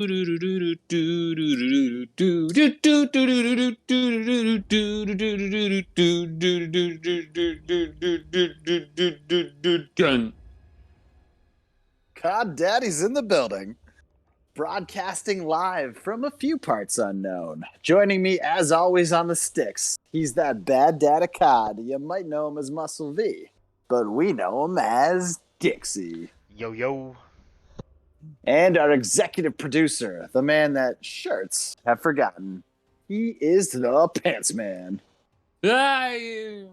God Daddy's in the building. Broadcasting live from a few parts unknown. Joining me, as always, on the sticks. He's that bad dad of COD. You might know him as Muscle V, but we know him as Dixie. Yo, yo. And our executive producer, the man that shirts have forgotten. He is the Pants Man. And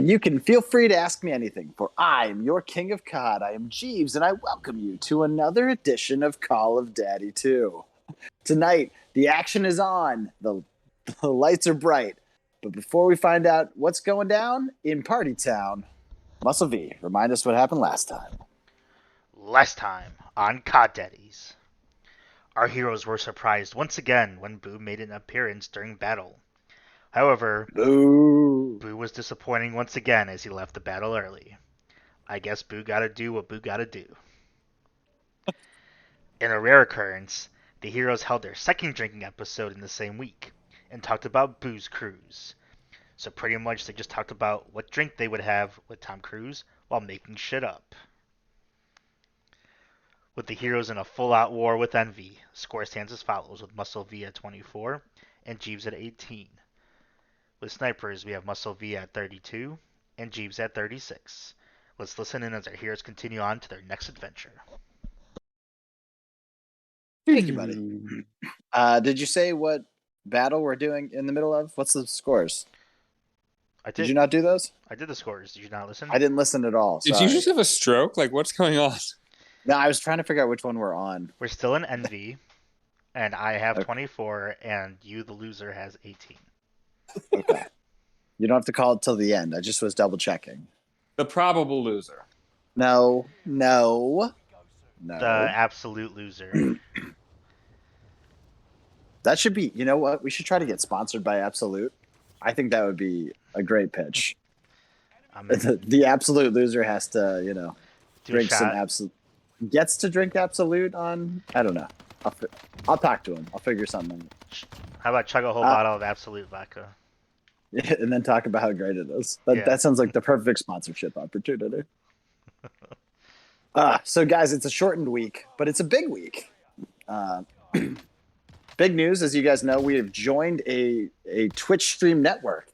you can feel free to ask me anything, for I'm your king of COD. I am Jeeves, and I welcome you to another edition of Call of Daddy 2. Tonight, the action is on. The lights are bright. But before we find out what's going down in Party Town, Muscle V, remind us what happened last time. Last time on COD Daddies, our heroes were surprised once again when Boo made an appearance during battle. However, Boo was disappointing once again as he left the battle early. I guess Boo gotta do what Boo gotta do. In a rare occurrence, the heroes held their second drinking episode in the same week and talked about Boo's cruise. So pretty much they just talked about what drink they would have with Tom Cruise while making shit up. With the heroes in a full-out war with envy, score stands as follows with Muscle V at 24 and Jeeves at 18. With snipers, we have Muscle V at 32 and Jeeves at 36. Let's listen in as our heroes continue on to their next adventure. Thank you, buddy. Did you say what battle we're doing in the middle of? What's the scores? Did you not do those? I did the scores. Did you not listen? I didn't listen at all. Did you just have a stroke? Like, what's going on? No, I was trying to figure out which one we're on. We're still in envy, and I have 24, and you, the loser, has 18. Okay. You don't have to call it till the end. I just was double checking. The probable loser. No. The absolute loser. That should be, you know what? We should try to get sponsored by Absolute. I think that would be a great pitch. The absolute loser has to, drink some Absolute. Gets to drink Absolute on, I don't know. I'll talk to him. I'll figure something out. How about chug a whole bottle of Absolute vodka? And then talk about how great it is. That sounds like the perfect sponsorship opportunity. So, guys, it's a shortened week, but it's a big week. Big news, as you guys know, we have joined a Twitch stream network.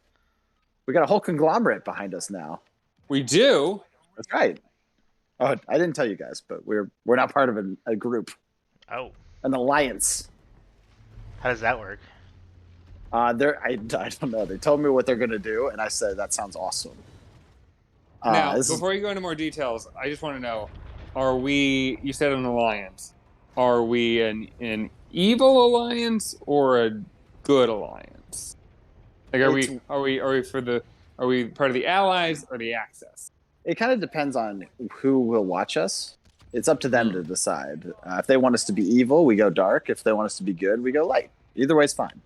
We got a whole conglomerate behind us now. We do? That's right. Oh, I didn't tell you guys, but we're not part of a group. Oh. An alliance. How does that work? I don't know. They told me what they're going to do, and I said, that sounds awesome. Now, before you go into more details, I just want to know, you said an alliance. Are we an evil alliance or a good alliance? Like, are we part of the Allies or the Axis? It kind of depends on who will watch us. It's up to them to decide. If they want us to be evil, we go dark. If they want us to be good, we go light. Either way is fine.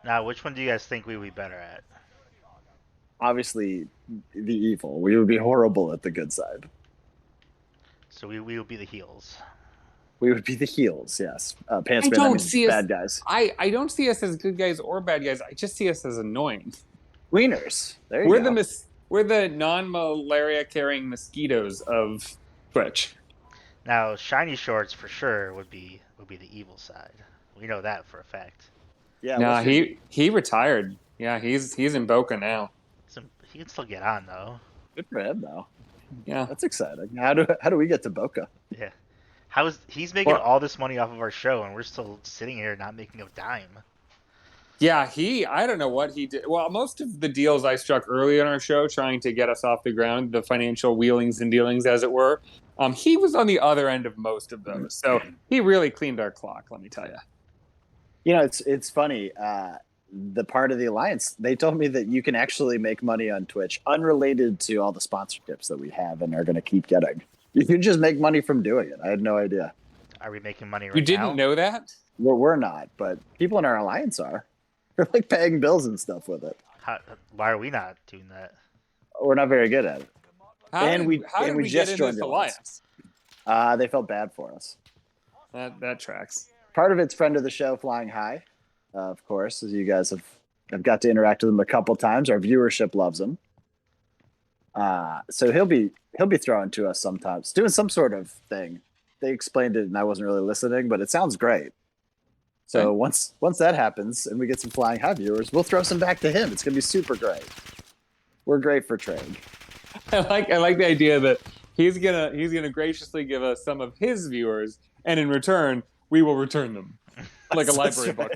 Now, which one do you guys think we would be better at? Obviously, the evil. We would be horrible at the good side. So we would be the heels. We would be the heels, yes. Pants Man, bad guys. I don't see us as good guys or bad guys. I just see us as annoying. Wieners. There you go. We're the non-malaria carrying mosquitoes of Twitch. Now, Shiny Shorts for sure would be the evil side. We know that for a fact. Yeah. No, he retired. Yeah, he's in Boca now. He can still get on though. Good for him though. Yeah, that's exciting. How do we get to Boca? Yeah, he's making all this money off of our show, and we're still sitting here not making a dime. Yeah, I don't know what he did. Well, most of the deals I struck early in our show, trying to get us off the ground, the financial wheelings and dealings, as it were, he was on the other end of most of those. So he really cleaned our clock, let me tell you. You know, it's funny. The part of the alliance, they told me that you can actually make money on Twitch unrelated to all the sponsorships that we have and are going to keep getting. You can just make money from doing it. I had no idea. Are we making money right now? You didn't know that? We're not, but people in our alliance are. They're like paying bills and stuff with it. Why are we not doing that? We're not very good at it. How did we just get in this alliance? They felt bad for us. That tracks. Part of it's friend of the show, Flying High, of course, as you guys have got to interact with him a couple times. Our viewership loves him. So he'll be throwing to us sometimes, doing some sort of thing. They explained it and I wasn't really listening, but it sounds great. So once that happens and we get some Flying High viewers, we'll throw some back to him. It's gonna be super great. We're great for trade. I like the idea that he's gonna graciously give us some of his viewers, and in return, we will return them like a library book.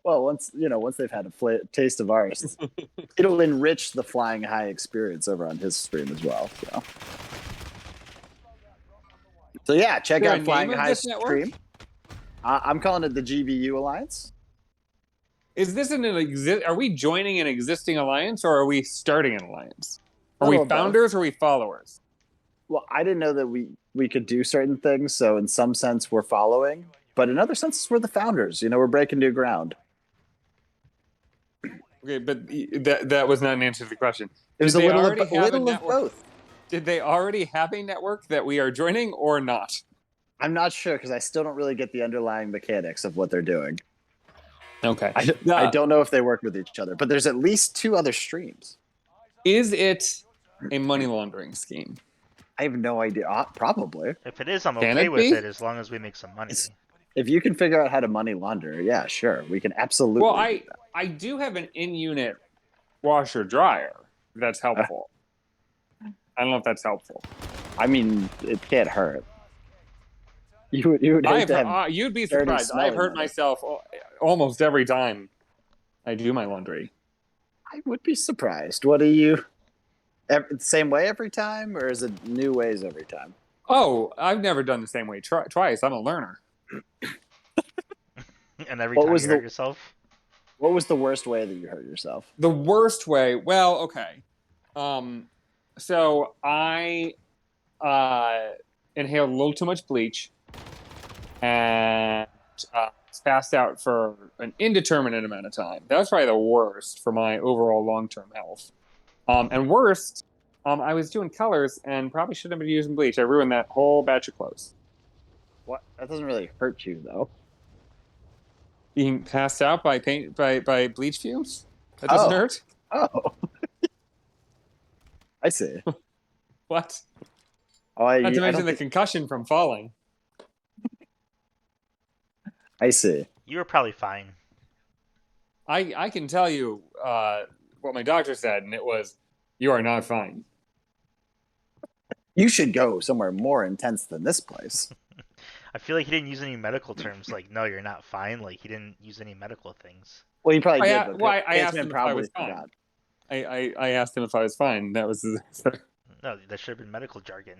Well, once they've had a taste of ours, it'll enrich the Flying High experience over on his stream as well. So yeah, check out Flying High's stream. I'm calling it the GVU Alliance. Is this are we joining an existing alliance or are we starting an alliance? Are we founders or are we followers? Well, I didn't know that we could do certain things, so in some sense we're following, but in other senses we're the founders. We're breaking new ground. Okay, but that was not an answer to the question. It was a little of both. Did they already have a network that we are joining or not? I'm not sure because I still don't really get the underlying mechanics of what they're doing. Okay. I don't know if they work with each other, but there's at least 2 other streams. Is it a money laundering scheme? I have no idea. Probably. If it is, I'm okay with it as long as we make some money. If you can figure out how to money launder, yeah, sure. We can absolutely do that. I do have an in-unit washer dryer. That's helpful. I don't know if that's helpful. I mean, it can't hurt. You'd be surprised. I've hurt myself almost every time I do my laundry. I would be surprised. What do you... same way every time, or is it new ways every time? Oh, I've never done the same way twice. I'm a learner. And every time you hurt yourself? What was the worst way that you hurt yourself? The worst way? Well, okay. So I inhaled a little too much bleach and passed out for an indeterminate amount of time. That was probably the worst for my overall long-term health. And worst, I was doing colors and probably shouldn't have been using bleach. I ruined that whole batch of clothes. What? That doesn't really hurt you, though. Being passed out by bleach fumes? That doesn't hurt? Oh. I see. What? Not to mention the concussion from falling. I see. You were probably fine. I can tell you what my doctor said, and it was, you are not fine. You should go somewhere more intense than this place. I feel like he didn't use any medical terms, like, no, you're not fine. Like, he didn't use any medical things. Well, he probably did. I asked him if I was fine. I asked him if I was fine. That was No, that should have been medical jargon.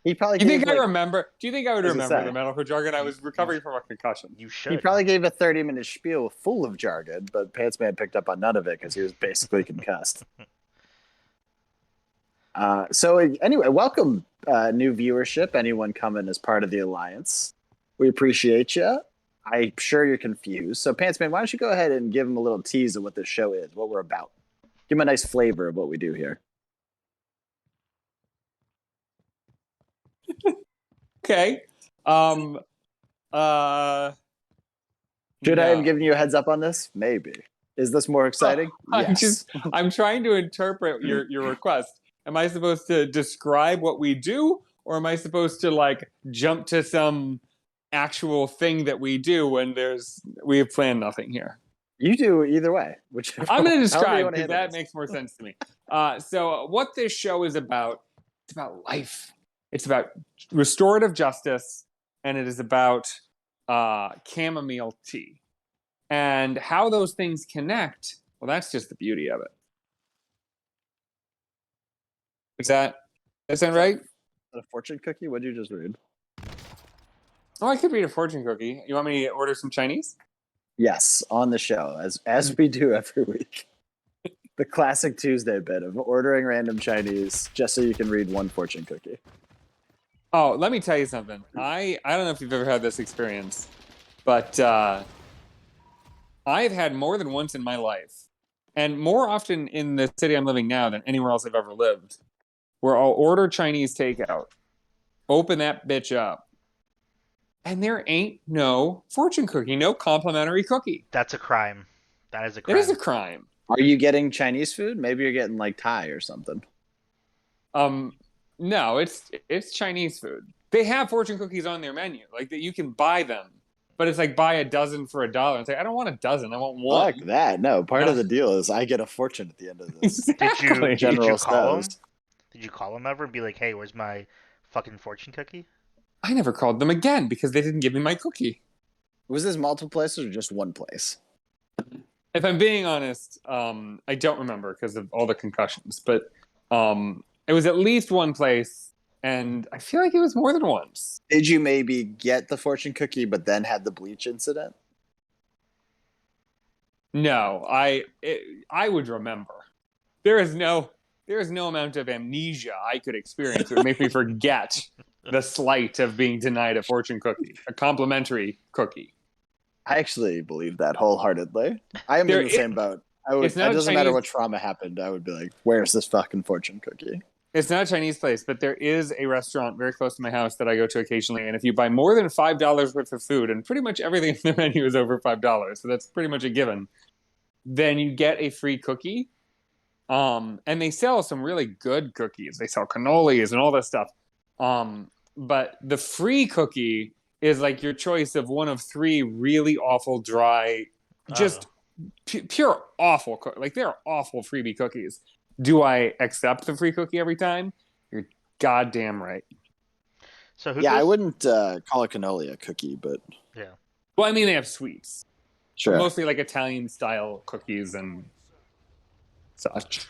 He probably. Do you think I remember? Do you think I would remember the medical jargon? I was recovering from a concussion. You should. He probably gave a 30-minute spiel full of jargon, but Pantsman picked up on none of it because he was basically concussed. So anyway, welcome new viewership. Anyone coming as part of the Alliance, we appreciate you. I'm sure you're confused. So Pantsman, why don't you go ahead and give him a little tease of what this show is, what we're about. Give him a nice flavor of what we do here. Okay. Should I have given you a heads up on this? Maybe. Is this more exciting? Yes. I'm trying to interpret your request. Am I supposed to describe what we do, or am I supposed to jump to some actual thing that we do when we have planned nothing here? You do either way. I'm going to describe because that makes more sense to me. So what this show is about, it's about life. It's about restorative justice, and it is about chamomile tea. And how those things connect, well, that's just the beauty of it. Does that sound right? A fortune cookie? What did you just read? Oh, I could read a fortune cookie. You want me to order some Chinese? Yes, on the show, as we do every week. The classic Tuesday bit of ordering random Chinese just so you can read one fortune cookie. Oh, let me tell you something. I don't know if you've ever had this experience, but I've had more than once in my life, and more often in the city I'm living now than anywhere else I've ever lived, where I'll order Chinese takeout, open that bitch up, And there ain't no fortune cookie, no complimentary cookie. That's a crime. That is a crime. It is a crime. Are you getting Chinese food? Maybe you're getting like Thai or something. No, it's Chinese food. They have fortune cookies on their menu, like that you can buy them, but it's like buy a dozen for $1. It's like I don't want a dozen, I want one. Fuck that. No, part of the deal is I get a fortune at the end of this. Exactly. Did you call them? Says. Did you call them ever and be like, "Hey, where's my fucking fortune cookie?" I never called them again because they didn't give me my cookie. Was this multiple places or just one place? If I'm being honest, I don't remember because of all the concussions, but it was at least one place, and I feel like it was more than once. Did you maybe get the fortune cookie but then had the bleach incident? No, I would remember. There is no amount of amnesia I could experience that would make me forget the slight of being denied a fortune cookie, a complimentary cookie. I actually believe that wholeheartedly. I am in the same boat. It doesn't matter what trauma happened. I would be like, where's this fucking fortune cookie? It's not a Chinese place, but there is a restaurant very close to my house that I go to occasionally. And if you buy more than $5 worth of food, and pretty much everything in the menu is over $5, so that's pretty much a given, then you get a free cookie. And they sell some really good cookies. They sell cannolis and all that stuff. But the free cookie is like your choice of one of 3 really awful, dry, just pure awful. Like they're awful freebie cookies. Do I accept the free cookie every time? You're goddamn right. So I wouldn't call a cannoli a cookie, but yeah. Well, I mean they have sweets. Sure. Mostly like Italian style cookies and such.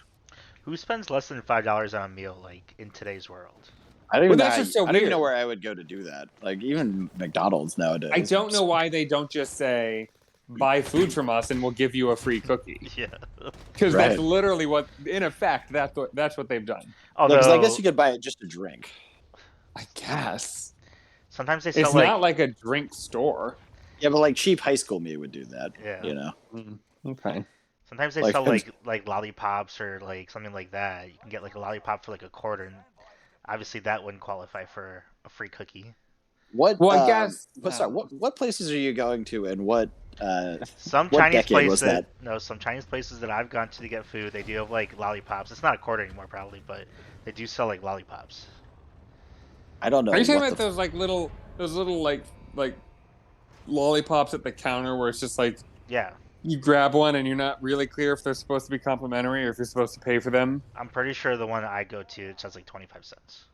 Who spends less than $5 on a meal like in today's world? I don't even know where I would go to do that. Like even McDonald's nowadays. I don't know why they don't just say buy food from us and we'll give you a free cookie. Yeah. Because that's literally what, in effect, that's what they've done. Although I guess you could buy it just to drink. I guess. Sometimes they sell it's not like a drink store. Yeah, but like cheap high school me would do that. Yeah. You know. Okay. Sometimes they sell like lollipops or like something like that. You can get like a lollipop for like $0.25, and obviously that wouldn't qualify for a free cookie. What? Well, I guess. Sorry, what places are you going to, and what? Some what Chinese places some Chinese places that I've gone to get food, they do have like lollipops. It's not a quarter anymore, probably, but they do sell like lollipops. I don't know. Are you talking about those little like lollipops at the counter where it's just like you grab one and you're not really clear if they're supposed to be complimentary or if you're supposed to pay for them? I'm pretty sure the one I go to it says like 25 cents.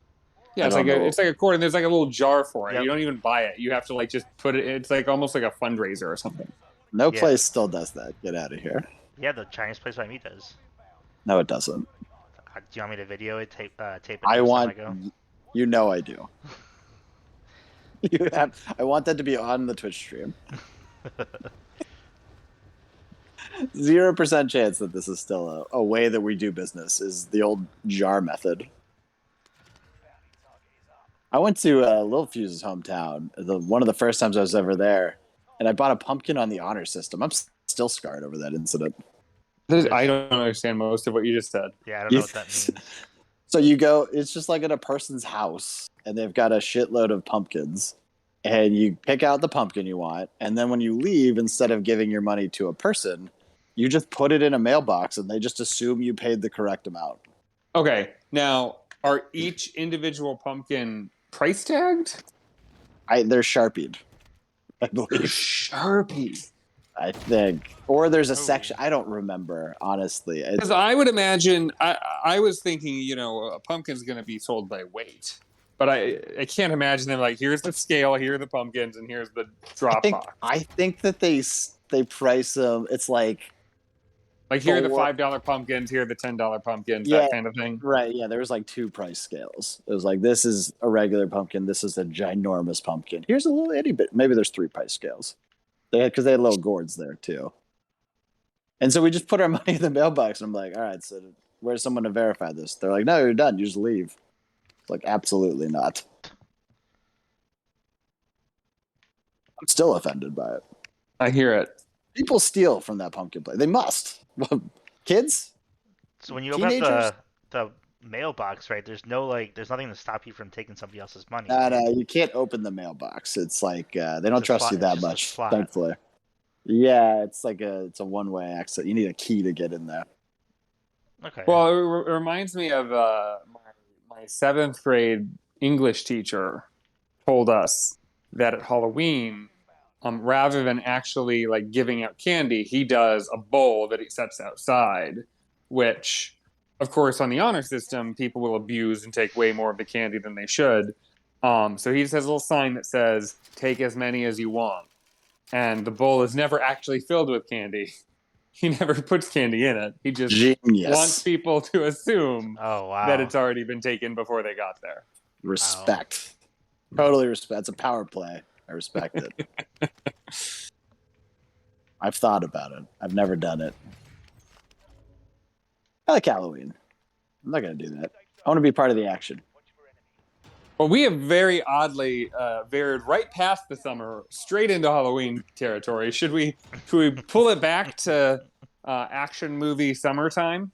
Yeah, it's like a quarter, and there's like a little jar for it. Yep. You don't even buy it. You have to like just put it. It's like almost like a fundraiser or something. No place still does that. Get out of here. Yeah, the Chinese place by me does. No, it doesn't. Do you want me to video it? Tape it. I want. I go? You know I do. I want that to be on the Twitch stream. 0% chance that this is still a way that we do business. Is the old jar method. I went to Lil Fuse's hometown. One of the first times I was ever there, and I bought a pumpkin on the honor system. I'm still scarred over that incident. I don't understand most of what you just said. Yeah, I don't know what that means. So you go, it's just like at a person's house, and they've got a shitload of pumpkins, and you pick out the pumpkin you want, and then when you leave, instead of giving your money to a person, you just put it in a mailbox, and they just assume you paid the correct amount. Okay, now, are each individual pumpkin price tagged? They're Sharpied, I believe. Sharpied. I think. Or there's a section. I don't remember, honestly. Because I would imagine, I was thinking, a pumpkin's going to be sold by weight. But I can't imagine them like, here's the scale, here are the pumpkins, and here's the drop box. I think that they price them, it's like here are the $5 pumpkins, here are the $10 pumpkins, that kind of thing. Right, yeah, there was like 2 price scales. It was like, this is a regular pumpkin, this is a ginormous pumpkin. Here's a little itty bit. Maybe there's 3 price scales. Because they had little gourds there too. And so we just put our money in the mailbox, and I'm like, all right, so where's someone to verify this? They're like, no, you're done. You just leave. It's like, absolutely not. I'm still offended by it. I hear it. People steal from that pumpkin place. They must. Kids? So when you open up the mailbox, right? There's nothing to stop you from taking somebody else's money. No, you can't open the mailbox. It's like they don't trust you that much, thankfully. Yeah, it's a one-way exit. You need a key to get in there. Okay. Well, it reminds me of my 7th grade English teacher told us that at Halloween, rather than actually like giving out candy, he does a bowl that he sets outside, which, of course, on the honor system, people will abuse and take way more of the candy than they should. So he just has a little sign that says, "Take as many as you want." And the bowl is never actually filled with candy. He never puts candy in it. He just wants people to assume that it's already been taken before they got there. Respect. Wow. Totally respect. It's a power play. I respect it. I've thought about it. I've never done it. I like Halloween. I'm not going to do that. I want to be part of the action. Well, we have very oddly veered right past the summer, straight into Halloween territory. Should we pull it back to action movie summertime?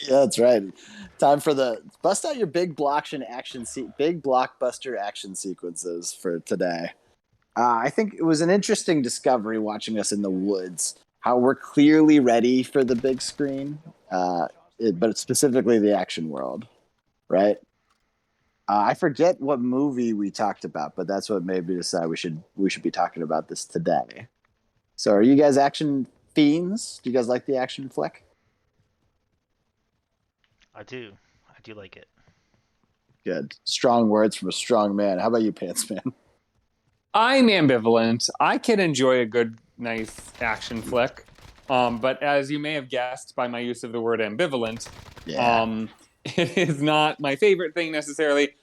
Yeah, that's right. Time for bust out your big blockbuster action sequences for today. I think it was an interesting discovery watching us in the woods. How we're clearly ready for the big screen, but specifically the action world, right? I forget what movie we talked about, but that's what made me decide we should be talking about this today. So, are you guys action fiends? Do you guys like the action flick? I do like it. Good. Strong words from a strong man. How about you, Pants Man? I'm ambivalent. I can enjoy a good, nice action flick. But as you may have guessed by my use of the word ambivalent, it is not my favorite thing necessarily.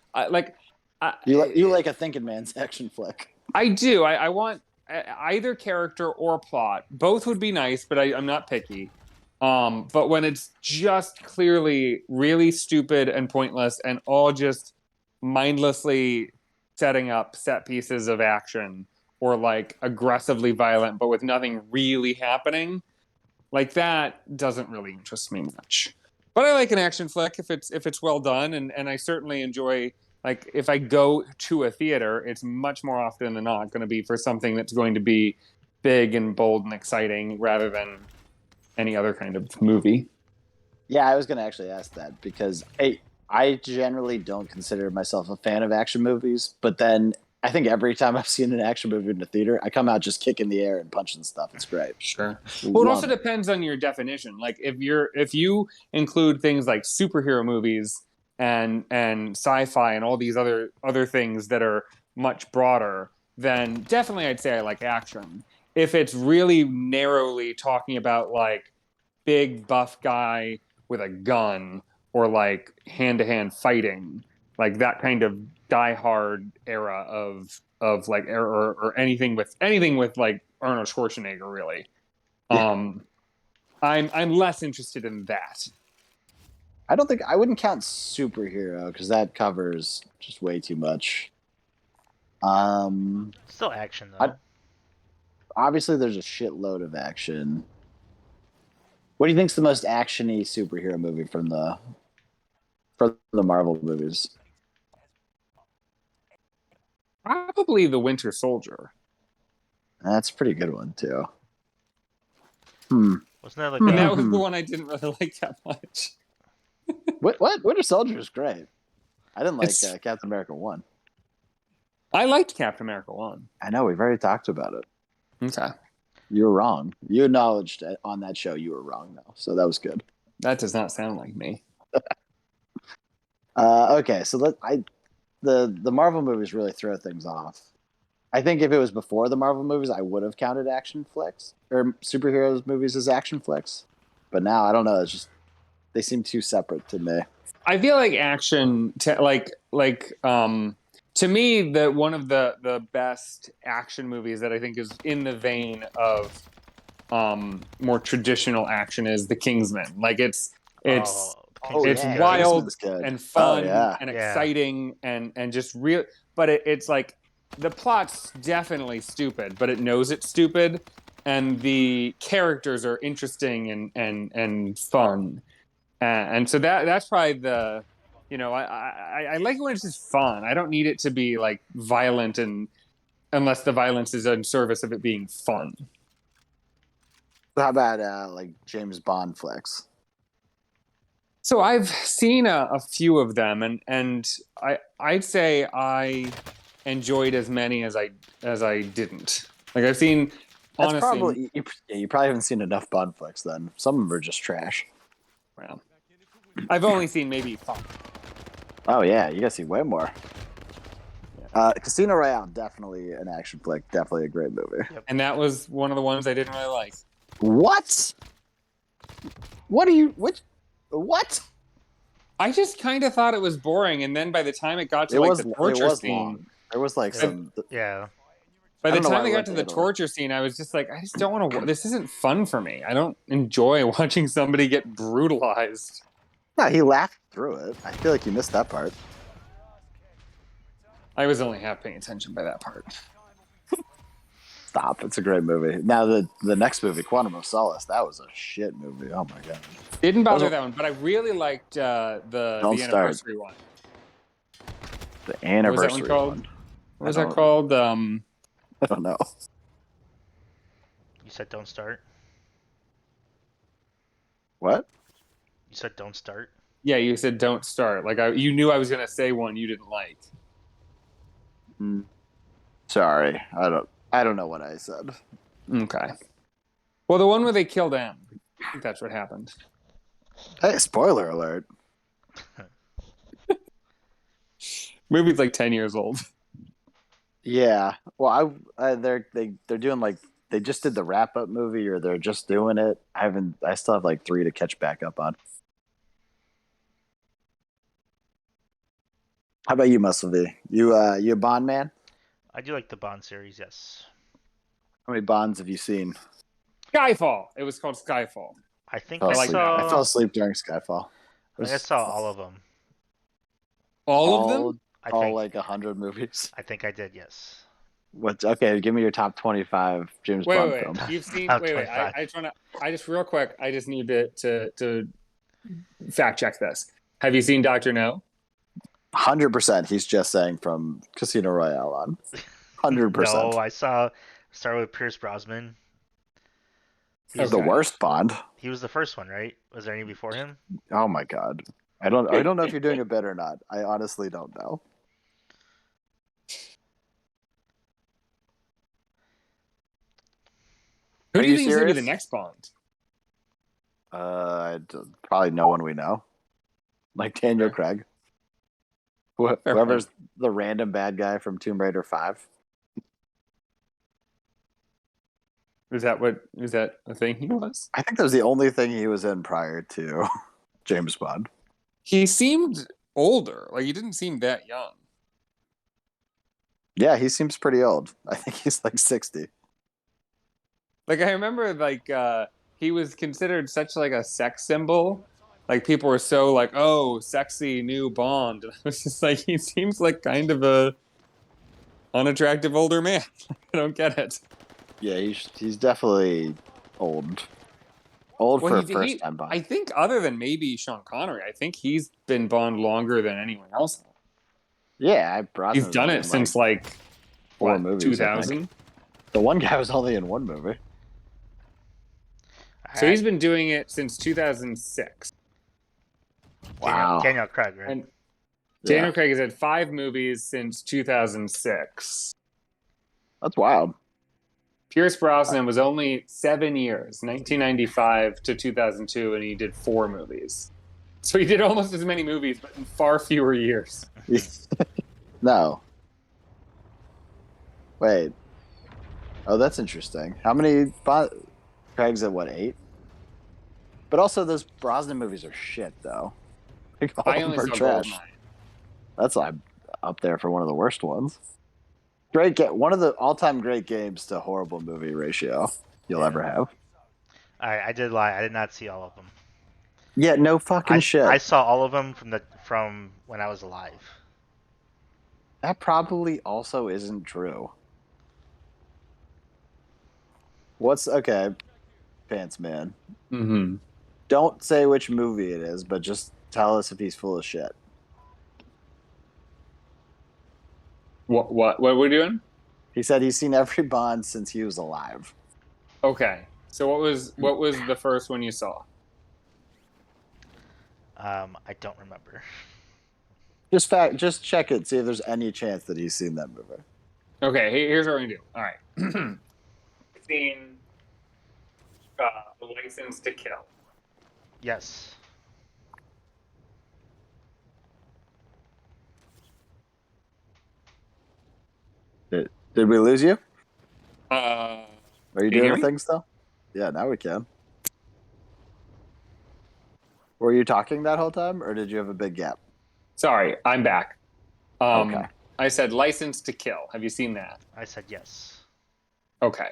You like a thinking man's action flick. I do. I want either character or plot. Both would be nice, but I'm not picky. But when it's just clearly really stupid and pointless and all just mindlessly setting up set pieces of action or like aggressively violent, but with nothing really happening, like that doesn't really interest me much. But I like an action flick if it's well done, and I certainly enjoy, like, if I go to a theater, it's much more often than not going to be for something that's going to be big and bold and exciting rather than any other kind of movie. Yeah, I was going to actually ask that because I generally don't consider myself a fan of action movies, but then I think every time I've seen an action movie in the theater, I come out just kicking the air and punching stuff. It's great. Sure. Well, it also depends on your definition. Like if you include things like superhero movies and sci-fi and all these other things that are much broader, then definitely I'd say I like action. If it's really narrowly talking about like big buff guy with a gun or like hand-to-hand fighting, like that kind of die-hard era of like or anything with like Arnold Schwarzenegger, really. Yeah. I'm less interested in that. I wouldn't count superhero because that covers just way too much. Still action though. Obviously, there's a shitload of action. What do you think's the most actiony superhero movie from the Marvel movies? Probably The Winter Soldier. That's a pretty good one too. Wasn't that like that was the one I didn't really like that much. What? Winter Soldier is great. I didn't like Captain America 1. I liked Captain America 1. I know, we've already talked about it. Okay. You were wrong. You acknowledged on that show you were wrong, though, so that was good. That does not sound like me. Okay, so the Marvel movies really throw things off. I think if it was before the Marvel movies, I would have counted action flicks or superheroes movies as action flicks. But now I don't know. It's just they seem too separate to me. I feel like action, to me, that one of the best action movies that I think is in the vein of more traditional action is The Kingsman. Like it's wild and fun and exciting and just real, but it's like the plot's definitely stupid, but it knows it's stupid, and the characters are interesting and fun, and so that's probably You know, I like it when it's just fun. I don't need it to be like violent, and unless the violence is in service of it being fun. How about like James Bond flicks? So I've seen a few of them, and I'd say I enjoyed as many as I didn't. Like I've seen. That's honestly, probably you probably haven't seen enough Bond flicks. Then some of them are just trash. Well, I've only seen maybe 5. Oh yeah, you gotta see way more. Casino Royale, definitely an action flick, definitely a great movie. Yep. And that was one of the ones I didn't really like. What? What are you? What? I just kind of thought it was boring, and then by the time it got to the torture scene, long. There was like some. Yeah. By the time they got to the torture scene, I was just like, I just don't want to. This isn't fun for me. I don't enjoy watching somebody get brutalized. No, he laughed through it. I feel like you missed that part. I was only half paying attention by that part. Stop! It's a great movie. Now the next movie, Quantum of Solace, that was a shit movie. Oh my god. Didn't bother that one, but I really liked the anniversary one. The anniversary one. What was that called? I don't know. You said don't start? What? You said don't start? Yeah, you said don't start. Like you knew I was going to say one you didn't like. Sorry. I don't know what I said. Okay. Well, the one where they killed M. I think that's what happened. Hey, spoiler alert. Movie's like 10 years old. Yeah. Well, they're doing like they just did the wrap up movie, or they're just doing it. I still have like 3 to catch back up on. How about you, Muscle V? You a Bond man? I do like the Bond series, yes. How many Bonds have you seen? Skyfall. It was called Skyfall. I think I fell asleep during Skyfall. I saw all of them. All of them? All like 100 movies. I think I did, yes. What? Okay, give me your top 25 James Bond films. You've seen? Wait. I just real quick. I just need to fact check this. Have you seen Dr. No? 100%. He's just saying from Casino Royale on. 100%. No, I started with Pierce Brosnan. He was the worst Bond. He was the first one, right? Was there any before him? Oh my god. I don't know if you're doing it better or not. I honestly don't know. Who do you think is going to be the next Bond? Probably no one we know. Like Daniel Craig. Whoever's the random bad guy from Tomb Raider 5. Is that a thing he was? I think that was the only thing he was in prior to James Bond. He seemed older. Like, he didn't seem that young. Yeah, he seems pretty old. I think he's like 60. Like, I remember, like, he was considered such, like, a sex symbol. Like, people were so, like, oh, sexy new Bond. And I was just like, he seems like kind of a unattractive older man. I don't get it. Yeah, he's definitely old. Old for a first-time Bond. I think other than maybe Sean Connery, I think he's been Bond longer than anyone else. Yeah, he's done it since, like 4 movies, 2000. The one guy was only in 1 movie. So he's been doing it since 2006. Wow. Daniel Craig, right? And Daniel Craig has had 5 movies since 2006. That's wild. Pierce Brosnan was only 7 years, 1995 to 2002, and he did 4 movies. So he did almost as many movies, but in far fewer years. No. Wait. Oh, that's interesting. How many Craig's at, what, 8? But also, those Brosnan movies are shit, though. Like, I only saw trash. Goldeneye. That's up there for one of the worst ones. One of the all-time great games to horrible movie ratio you'll ever have. I did lie. I did not see all of them. Yeah, no fucking shit. I saw all of them from when I was alive. That probably also isn't true. Okay, Pants Man. Mm-hmm. Don't say which movie it is, but just tell us if he's full of shit. What are we doing? He said he's seen every Bond since he was alive. Okay. So what was the first one you saw? I don't remember. Just check it, see if there's any chance that he's seen that movie. Okay, here's what we're gonna do. All right. Seen License to Kill. Yes. Did we lose you? Are you doing things still? Yeah, now we can. Were you talking that whole time, or did you have a big gap? Sorry, I'm back. Okay. I said License to Kill. Have you seen that? I said yes. Okay.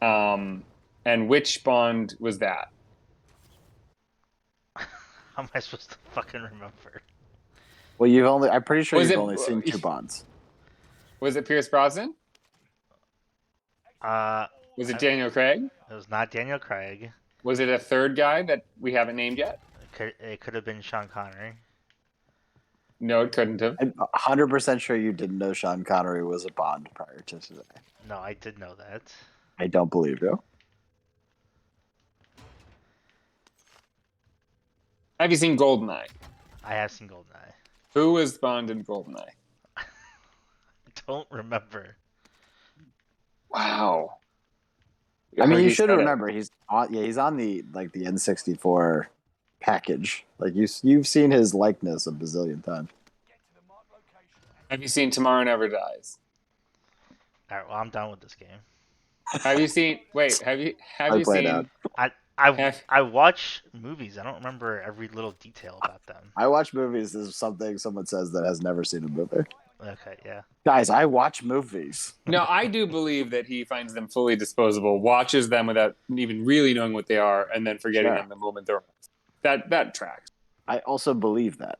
And which Bond was that? How am I supposed to fucking remember? Well, I'm pretty sure you've only seen 2 Bonds. Was it Pierce Brosnan? Was it Daniel Craig? It was not Daniel Craig. Was it a third guy that we haven't named yet? It could have been Sean Connery. No, it couldn't have. I'm 100% sure you didn't know Sean Connery was a Bond prior to today. No, I did know that. I don't believe you. Have you seen Goldeneye? I have seen Goldeneye. Who was Bond in Goldeneye? I don't remember. Wow. I mean, you should remember he's on the the N64 package. Like you've seen his likeness a bazillion times. Have you seen Tomorrow Never Dies? All right, well, I'm done with this game. Have you seen? Wait, have you seen? I watch movies. I don't remember every little detail about them. I watch movies. This is something someone says that has never seen a movie. Okay, yeah. Guys, I watch movies. No, I do believe that he finds them fully disposable, watches them without even really knowing what they are, and then forgetting them the moment they're that tracks. I also believe that,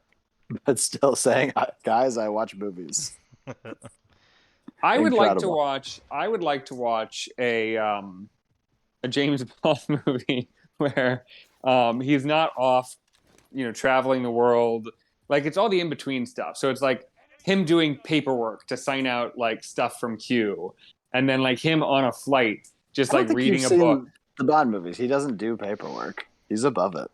but still saying, guys, I watch movies. I would like to watch a James Bond movie where he's not off, traveling the world. Like it's all the in between stuff. So it's like him doing paperwork to sign out like stuff from Q, and then like him on a flight, just like reading a book. The Bond movies, he doesn't do paperwork. He's above it.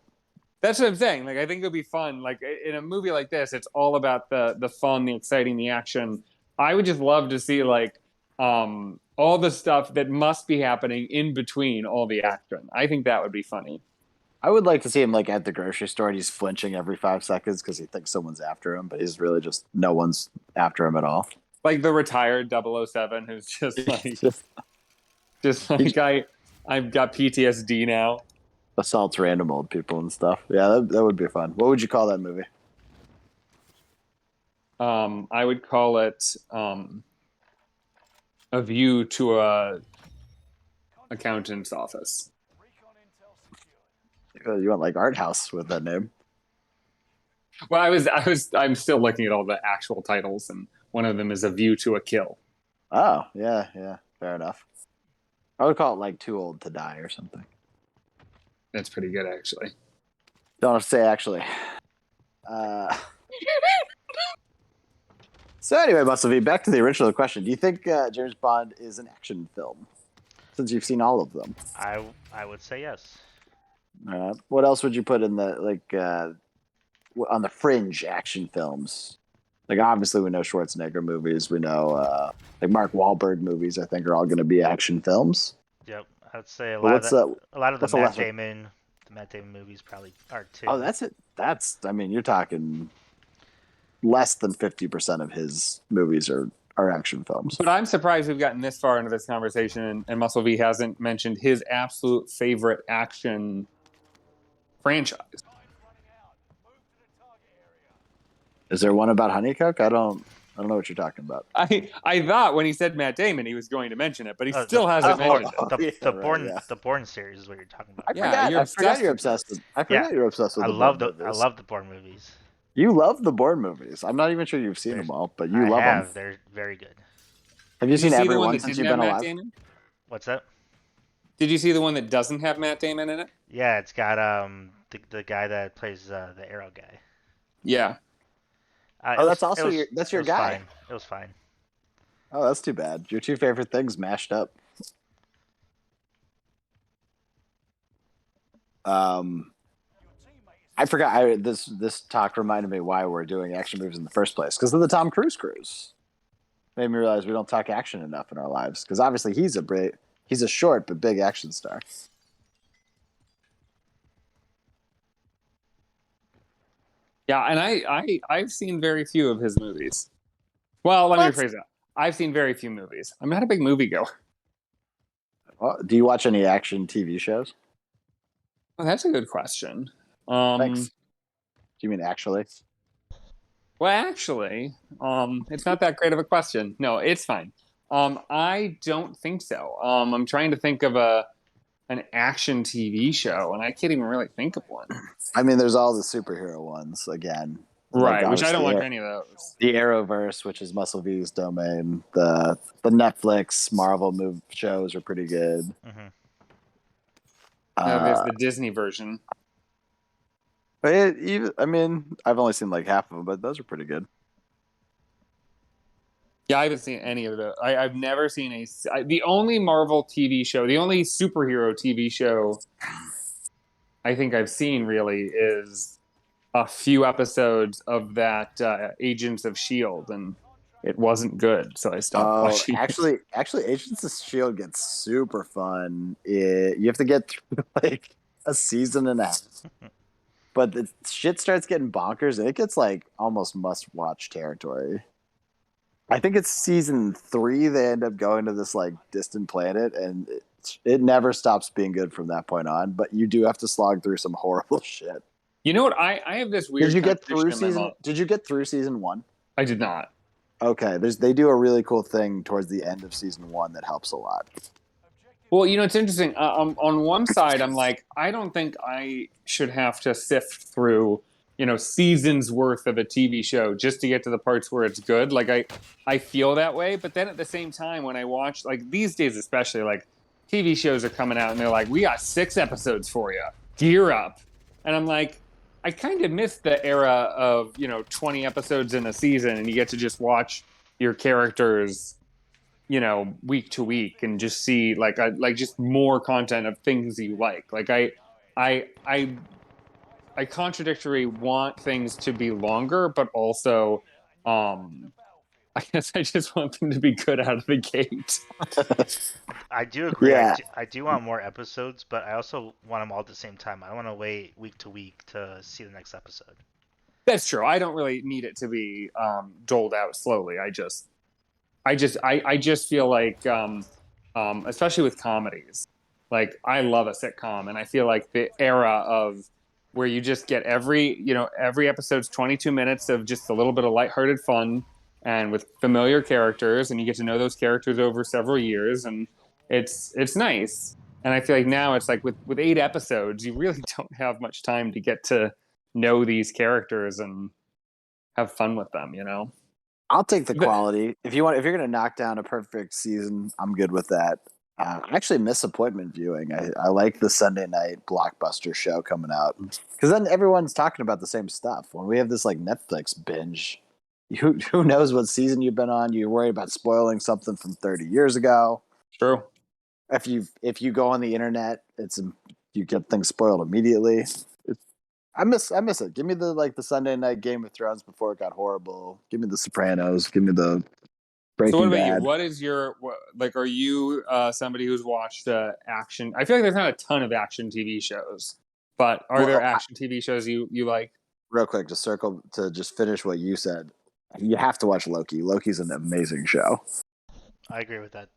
That's what I'm saying. Like I think it'll be fun. Like in a movie like this, it's all about the fun, the exciting, the action. I would just love to see like all the stuff that must be happening in between all the action. I think that would be funny. I would like to see him like at the grocery store and he's flinching every 5 seconds because he thinks someone's after him, but he's really just no one's after him at all. Like the retired 007 who's just like just like I've got PTSD now. Assaults random old people and stuff. Yeah, that would be fun. What would you call that movie? I would call it A View to a Accountant's Office. You went like art house with that name. Well, I'm still looking at all the actual titles, and one of them is A View to a Kill. Oh, yeah, fair enough. I would call it like Too Old to Die or something. That's pretty good, actually. Don't have to say actually. So anyway, Muscle V, back to the original question. Do you think James Bond is an action film? Since you've seen all of them. I would say yes. What else would you put in the on the fringe action films? Like obviously we know Schwarzenegger movies. We know like Mark Wahlberg movies. I think are all going to be action films. Yep, I'd say a lot of the Matt Damon movies probably are too. Oh, that's it. I mean, you're talking less than 50% of his movies are action films. But I'm surprised we've gotten this far into this conversation and Muscle V hasn't mentioned his absolute favorite action franchise. Is there one about Honeycook? I don't know what you're talking about. I thought when he said Matt Damon, he was going to mention it, but he still hasn't mentioned it. The Bourne series is what you're talking about. I forgot you're obsessed with. I forgot you're obsessed with. I love the Bourne movies. You love the Bourne movies. I'm not even sure you've seen them all, but you love them. They're very good. Have you seen every one since you've been alive? What's that? Did you see the one that doesn't have Matt Damon in it? Yeah, it's got the guy that plays the Arrow guy. Yeah. That's your guy. Fine. It was fine. Oh, that's too bad. Your two favorite things mashed up. I forgot. This talk reminded me why we're doing action movies in the first place, because of the Tom Cruise cruise. Made me realize we don't talk action enough in our lives, because obviously he's a short but big action star. Yeah, and I've seen very few of his movies. Well, let me rephrase that. I've seen very few movies. I'm not a big moviegoer. Well, do you watch any action TV shows? Well, that's a good question. Thanks. Do you mean actually? Well, actually, it's not that great of a question. No, it's fine. I don't think so. I'm trying to think of an action TV show, and I can't even really think of one. I mean, there's all the superhero ones again. Right, like, which I don't watch any of those. The Arrowverse, which is Muscle V's domain. The Netflix Marvel shows are pretty good. Mm-hmm. There's the Disney version. I mean, I've only seen like half of them, but those are pretty good. Yeah, I haven't seen any of those. I've never seen the only Marvel TV show, the only superhero TV show I think I've seen really is a few episodes of that Agents of S.H.I.E.L.D., and it wasn't good, so I stopped watching. Actually, Agents of S.H.I.E.L.D. gets super fun. You have to get through like a season and a half. But the shit starts getting bonkers, and it gets like almost must-watch territory. I think it's season 3 they end up going to this like distant planet, and it never stops being good from that point on. But you do have to slog through some horrible shit. You know what? I have this weird. Did you get through season? Did you get through season 1? I did not. Okay, they do a really cool thing towards the end of season 1 that helps a lot. Well, it's interesting. On one side, I'm like, I don't think I should have to sift through, seasons worth of a TV show just to get to the parts where it's good. Like I feel that way, but then at the same time, when I watch, like these days especially, like TV shows are coming out and they're like, we got 6 episodes for you, gear up, and I'm like, I kind of miss the era of 20 episodes in a season and you get to just watch your characters week to week and just see like just more content of things you like. Like I contradictory want things to be longer, but also I guess I just want them to be good out of the gate. I do agree. Yeah. I do want more episodes, but I also want them all at the same time. I don't want to wait week to week to see the next episode. That's true. I don't really need it to be doled out slowly. I just feel like, especially with comedies, like I love a sitcom, and I feel like the era of where you just get every episode's 22 minutes of just a little bit of lighthearted fun and with familiar characters, and you get to know those characters over several years, and it's nice. And I feel like now it's like with 8 episodes, you really don't have much time to get to know these characters and have fun with them, I'll take the quality. If you're going to knock down a perfect season, I'm good with that. I actually miss appointment viewing. I like the Sunday night blockbuster show coming out, because then everyone's talking about the same stuff. When we have this like Netflix binge, who knows what season you've been on? You worry about spoiling something from 30 years ago. True. If you go on the internet, you get things spoiled immediately. I miss it. Give me the Sunday night Game of Thrones before it got horrible. Give me the Sopranos. Give me the Breaking So what about Bad. you? What is your are you somebody who's watched action? I feel like there's not a ton of action TV shows, but are there action TV shows you like? Real quick, just finish what you said. You have to watch Loki. Loki's an amazing show. I agree with that.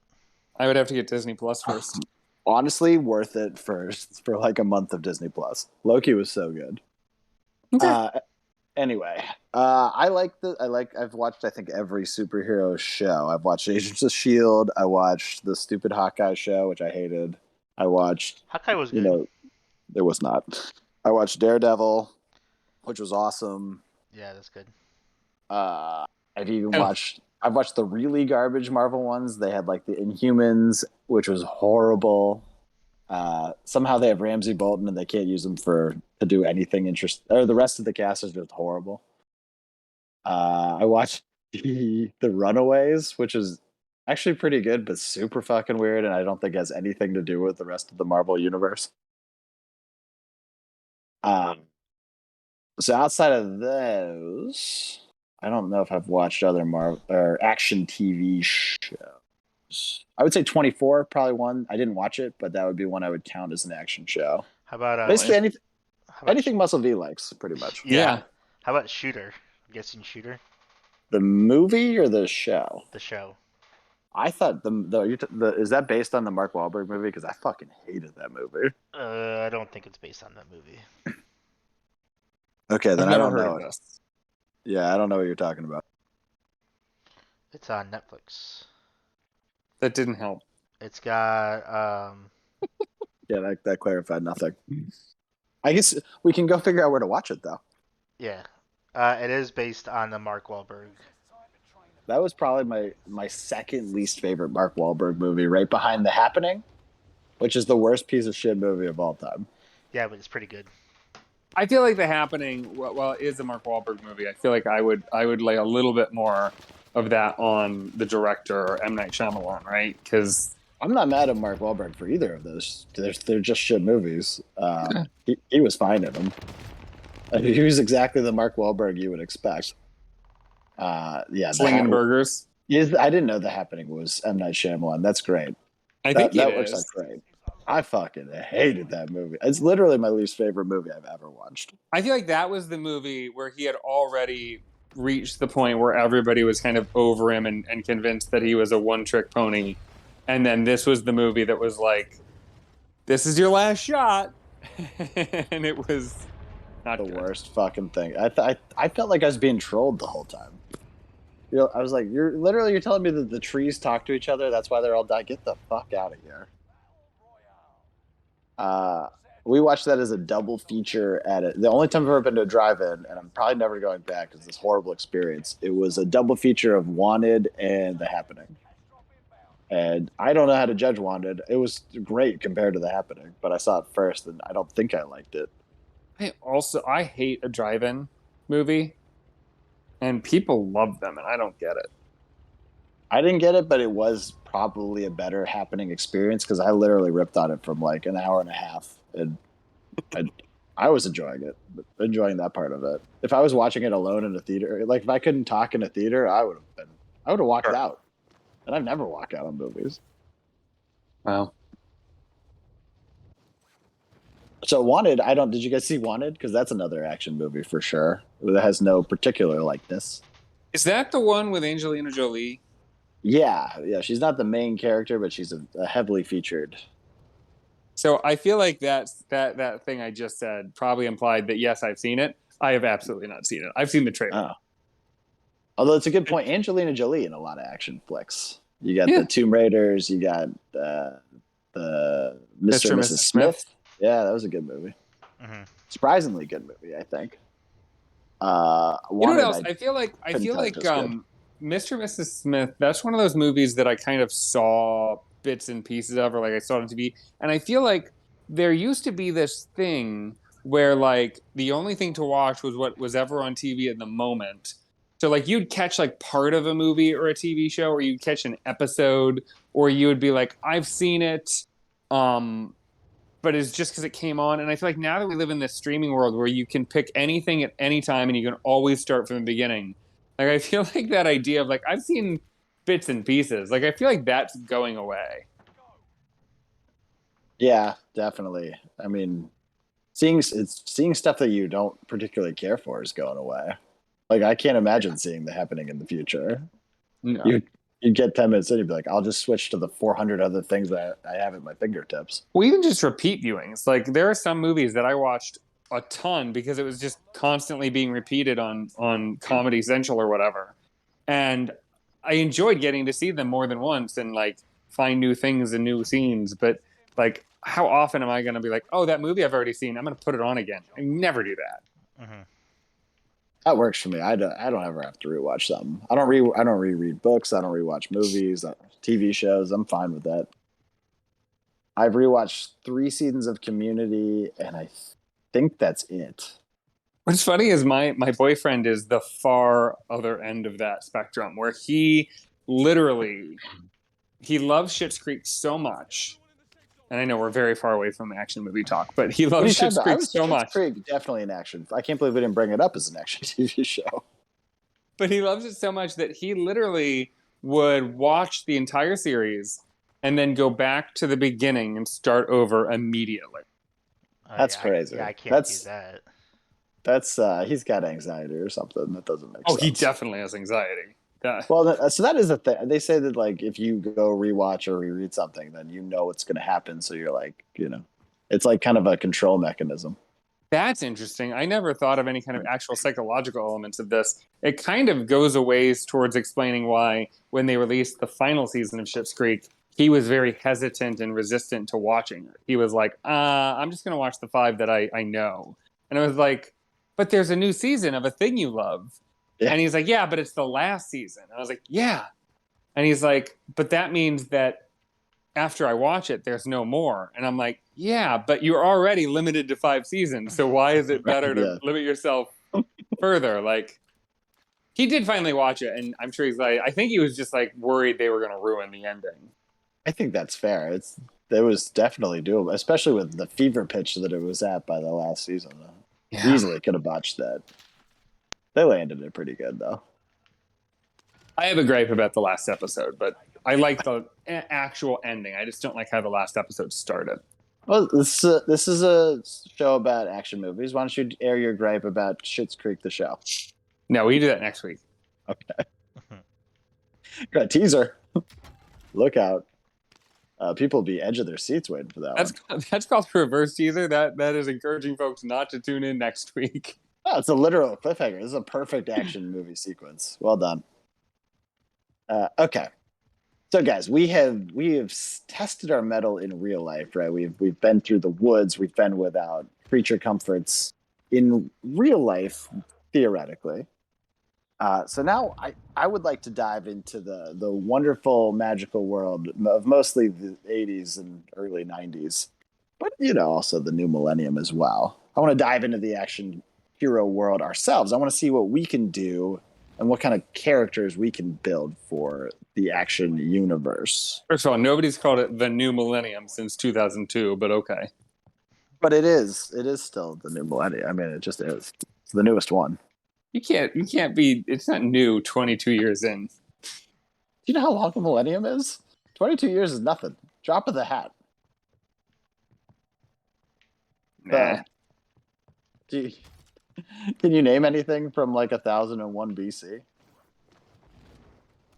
I would have to get Disney Plus first. Honestly, worth it for like a month of Disney Plus. Loki was so good. Okay. Anyway, I've watched I think every superhero show. I've watched Agents of S.H.I.E.L.D. I watched the stupid Hawkeye show, which I hated. I watched Hawkeye was good. It was not. I watched Daredevil, which was awesome. Yeah, that's good. I've watched the really garbage Marvel ones. They had like the Inhumans, which was horrible. Somehow they have Ramsey Bolton and they can't use him to do anything interesting. Or the rest of the cast is just horrible. I watched the Runaways, which is Actually pretty good, but super fucking weird, and I don't think has anything to do with the rest of the Marvel universe. So outside of those, I don't know if I've watched other Marvel or action TV shows. I would say 24, probably one. I didn't watch it, but that would be one I would count as an action show. How about basically anything Muscle V likes, pretty much. Yeah. How about Shooter? I'm guessing Shooter. The movie or the show? The show. I thought is that based on the Mark Wahlberg movie? Because I fucking hated that movie. I don't think it's based on that movie. Okay, then I don't know. This. Yeah, I don't know what you're talking about. It's on Netflix. That didn't help. It's got Yeah, that clarified nothing. I guess we can go figure out where to watch it though. Yeah. It is based on the Mark Wahlberg. That was probably my second least favorite Mark Wahlberg movie, right behind The Happening, which is the worst piece of shit movie of all time. Yeah, but it's pretty good. I feel like The Happening, well, it is a Mark Wahlberg movie. I feel like I would lay a little bit more of that on the director, M. Night Shyamalan, right? Because I'm not mad at Mark Wahlberg for either of those. They're just shit movies. He was fine in them. He was exactly the Mark Wahlberg you would expect. Yeah, slinging burgers. I didn't know The Happening was M. Night Shyamalan. That's great. I think that looks like great. I fucking hated that movie. It's literally my least favorite movie I've ever watched. I feel like that was the movie where he had already reached the point where everybody was kind of over him and convinced that he was a one-trick pony. And then this was the movie that was like, this is your last shot. And it was not the good. Worst fucking thing. I felt like I was being trolled the whole time. You know, I was like, you're telling me that the trees talk to each other. That's why they're all dying. Get the fuck out of here. We watched that as a double feature at it. The only time I've ever been to a drive-in, and I'm probably never going back because this horrible experience. It was a double feature of Wanted and The Happening. And I don't know how to judge Wanted. It was great compared to The Happening, but I saw it first, and I don't think I liked it. I hate a drive-in movie, and people love them, and I don't get it. I didn't get it, but it was probably a better Happening experience because I literally ripped on it from like an hour and a half, and I was enjoying that part of it. If I was watching it alone in a theater, like if I couldn't talk in a theater, I would have walked out, and I've never walked out on movies. Wow. So Wanted, did you guys see Wanted? Because that's another action movie for sure. That has no particular likeness. Is that the one with Angelina Jolie? Yeah. She's not the main character, but she's a heavily featured. So I feel like that thing I just said probably implied that, yes, I've seen it. I have absolutely not seen it. I've seen the trailer. Oh. Although it's a good point. Angelina Jolie in a lot of action flicks. You got the Tomb Raiders. You got the Mr. and Mrs. Smith. Yeah, that was a good movie. Mm-hmm. Surprisingly good movie, I think. You know what else? I feel like Mr. and Mrs. Smith, that's one of those movies that I kind of saw bits and pieces of, or like I saw it on TV. And I feel like there used to be this thing where like the only thing to watch was what was ever on TV at the moment. So like you'd catch like part of a movie or a TV show, or you'd catch an episode, or you would be like, I've seen it. But it's just because it came on. And I feel like now that we live in this streaming world where you can pick anything at any time and you can always start from the beginning. Like, I feel like that idea of like, I've seen bits and pieces. Like, I feel like that's going away. Yeah, definitely. I mean, seeing stuff that you don't particularly care for is going away. Like, I can't imagine seeing The Happening in the future. No. You'd get 10 minutes in, you'd be like, I'll just switch to the 400 other things that I have at my fingertips. Well, even just repeat viewings. Like, there are some movies that I watched a ton because it was just constantly being repeated on Comedy Central or whatever. And I enjoyed getting to see them more than once and, like, find new things and new scenes. But, like, how often am I going to be like, oh, that movie I've already seen, I'm going to put it on again? I never do that. Mm-hmm. That works for me. I don't ever have to rewatch something. I don't reread books. I don't rewatch movies, TV shows. I'm fine with that. I've rewatched 3 seasons of Community, and I think that's it. What's funny is my boyfriend is the far other end of that spectrum, where he literally he loves Schitt's Creek so much. And I know we're very far away from action movie talk, but he loves Schitt's Creek so much. Schitt's Creek, definitely an action. I can't believe we didn't bring it up as an action TV show. But he loves it so much that he literally would watch the entire series and then go back to the beginning and start over immediately. That's crazy. Yeah, I can't do that. That's he's got anxiety or something. That doesn't make sense. Oh, he definitely has anxiety. Yeah. Well, so that is the thing. They say that like if you go rewatch or reread something, then you know what's going to happen. So you're like, it's like kind of a control mechanism. That's interesting. I never thought of any kind of actual psychological elements of this. It kind of goes a ways towards explaining why when they released the final season of Schitt's Creek, he was very hesitant and resistant to watching it. He was like, I'm just going to watch the 5 that I know. And I was like, but there's a new season of a thing you love. Yeah. And he's like, yeah, but it's the last season. I was like, yeah. And he's like, but that means that after I watch it, there's no more. And I'm like, yeah, but you're already limited to 5 seasons. So why is it better to limit yourself further? Like, he did finally watch it. And I'm sure he's like, I think he was just like worried they were going to ruin the ending. I think that's fair. It was definitely doable, especially with the fever pitch that it was at by the last season. Yeah. Easily could have botched that. They landed it pretty good, though. I have a gripe about the last episode, but I like the actual ending. I just don't like how the last episode started. Well, this is a show about action movies. Why don't you air your gripe about Schitt's Creek, the show? No, we do that next week. Okay. Got a teaser. Look out. People will be edge of their seats waiting for that one. That's called a reverse teaser. That is encouraging folks not to tune in next week. Oh, it's a literal cliffhanger. This is a perfect action movie sequence. Well done. Okay. So guys, we have tested our mettle in real life, right? We've been through the woods, we've been without creature comforts in real life, theoretically. So now I would like to dive into the wonderful, magical world of mostly the 80s and early 90s, but also the new millennium as well. I want to dive into the action hero world ourselves. I want to see what we can do and what kind of characters we can build for the action universe. First of all, nobody's called it the new millennium since 2002, but okay. But it is still the new millennium. I mean, it just is. It's the newest one. You can't be, it's not new 22 years in. Do you know how long the millennium is? 22 years is nothing. Drop of the hat. Nah. Can you name anything from like 1001 BC?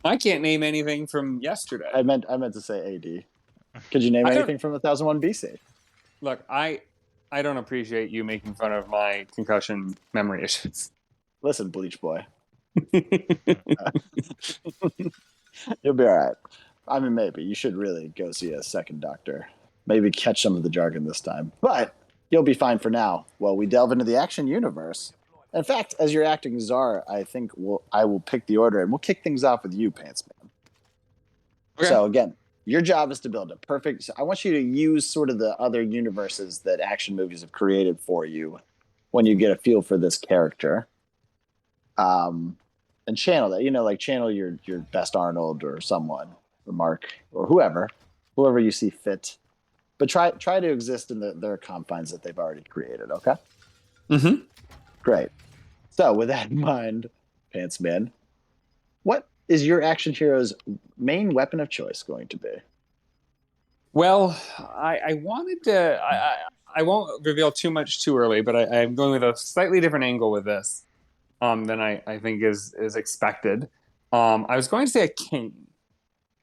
I can't name anything from yesterday. I meant to say AD. Could you name anything from 1001 BC? Look, I don't appreciate you making fun of my concussion memory issues. Listen, Bleach Boy. You'll be all right. I mean, maybe. You should really go see a second doctor. Maybe catch some of the jargon this time. But you'll be fine for now. Well, we delve into the action universe. In fact, as your acting czar, I think I will pick the order, and we'll kick things off with you, Pants Man. Okay. So again, your job is to build a perfect... I want you to use sort of the other universes that action movies have created for you when you get a feel for this character. And channel that, like channel your best Arnold or someone, or Mark, or whoever you see fit. But try to exist in their confines that they've already created, okay? Mm-hmm. Great. So with that in mind, Pants Man, what is your action hero's main weapon of choice going to be? Well, I wanted to... I won't reveal too much too early, but I'm going with a slightly different angle with this than I think is expected. I was going to say a cane.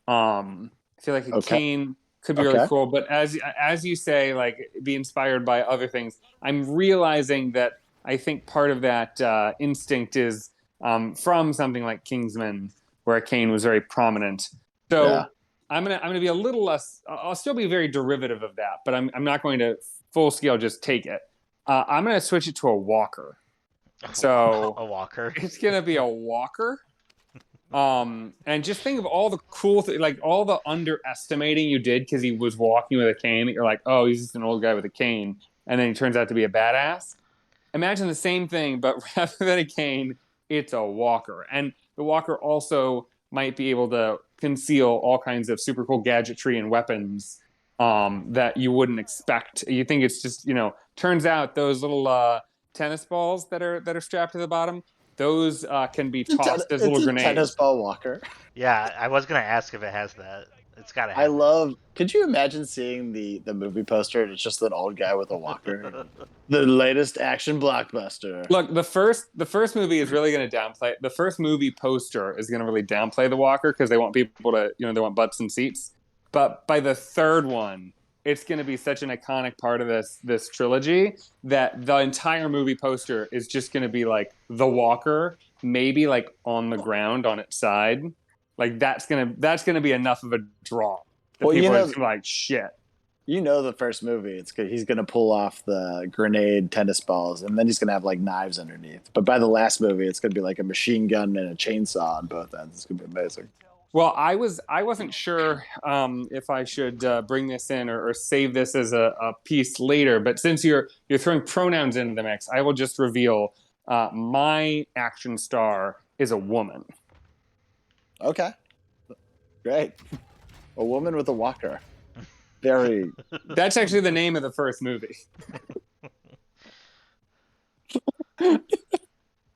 I feel like a cane could be really cool, but as you say, like, be inspired by other things. I'm realizing that I think part of that instinct is from something like Kingsman, where a cane was very prominent. So yeah. I'm gonna be a little less. I'll still be very derivative of that, but I'm not going to full scale just take it. I'm gonna switch it to a walker. So a walker. It's gonna be a walker. And just think of all the cool like all the underestimating you did because he was walking with a cane. You're like, oh, he's just an old guy with a cane, and then he turns out to be a badass. Imagine the same thing, but rather than a cane, it's a walker. And the walker also might be able to conceal all kinds of super cool gadgetry and weapons that you wouldn't expect. You think it's just, turns out those little tennis balls that are strapped to the bottom, those can be tossed as little grenades. Tennis ball walker. Yeah, I was gonna ask if it has that. It's gotta have. Could you imagine seeing the movie poster and it's just an old guy with a walker? The latest action blockbuster. Look, the first movie is really going to downplay. The first movie poster is going to really downplay the walker because they want people to, they want butts and seats. But by the third one, it's going to be such an iconic part of this trilogy that the entire movie poster is just going to be like the walker, maybe like on the ground on its side. Like that's gonna be enough of a draw. People are just like, shit. The first movie, he's gonna pull off the grenade tennis balls, and then he's gonna have like knives underneath. But by the last movie, it's gonna be like a machine gun and a chainsaw on both ends. It's gonna be amazing. Well, I wasn't sure if I should bring this in or save this as a piece later. But since you're throwing pronouns into the mix, I will just reveal my action star is a woman. Okay. Great. A woman with a walker. Very. That's actually the name of the first movie.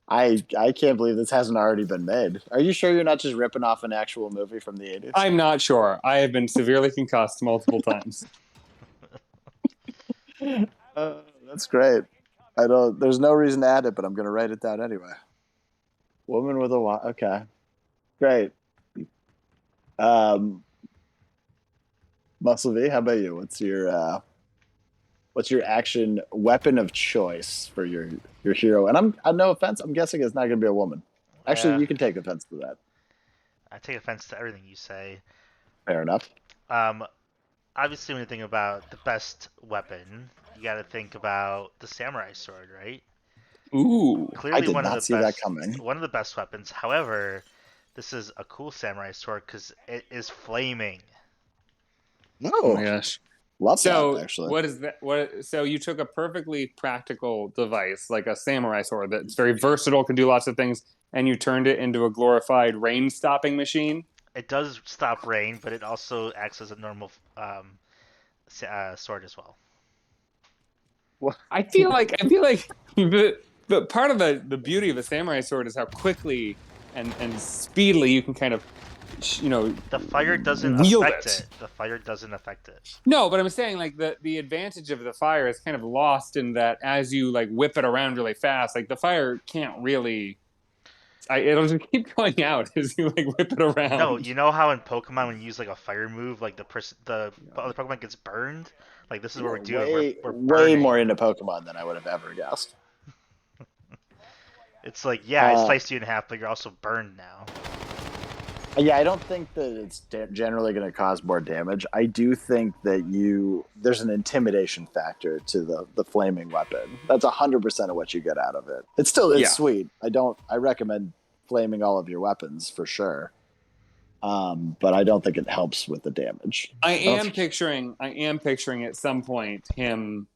I can't believe this hasn't already been made. Are you sure you're not just ripping off an actual movie from the 80s? I'm not sure. I have been severely concussed multiple times. That's great. There's no reason to add it, but I'm going to write it down anyway. Woman with a walker. Okay. Great. Muscle V, how about you? What's your action weapon of choice for your hero? And I'm no offense, I'm guessing it's not going to be a woman. Actually, you can take offense to that. I take offense to everything you say. Fair enough. Obviously, when you think about the best weapon, you got to think about the samurai sword, right? Ooh, clearly I did not see that coming. One of the best weapons. However, this is a cool samurai sword because it is flaming. Oh my gosh. Love that, actually. What is that? So you took a perfectly practical device, like a samurai sword that's very versatile, can do lots of things, and you turned it into a glorified rain-stopping machine? It does stop rain, but it also acts as a normal sword as well. I feel like the part of the beauty of a samurai sword is how quickly and speedily you can kind of, the fire doesn't affect it. The fire doesn't affect it. No, but I'm saying like the advantage of the fire is kind of lost in that as you like whip it around really fast, like the fire can't really. It'll just keep going out as you like whip it around. No, you know how in Pokemon when you use like a fire move, like the other Pokemon gets burned. Like this is what we're doing. We're way more into Pokemon than I would have ever guessed. It's like, it sliced you in half, but you're also burned now. Yeah, I don't think that it's generally going to cause more damage. I do think that there's an intimidation factor to the flaming weapon. That's 100% of what you get out of it. It's sweet. I recommend flaming all of your weapons for sure. But I don't think it helps with the damage. I am picturing at some point him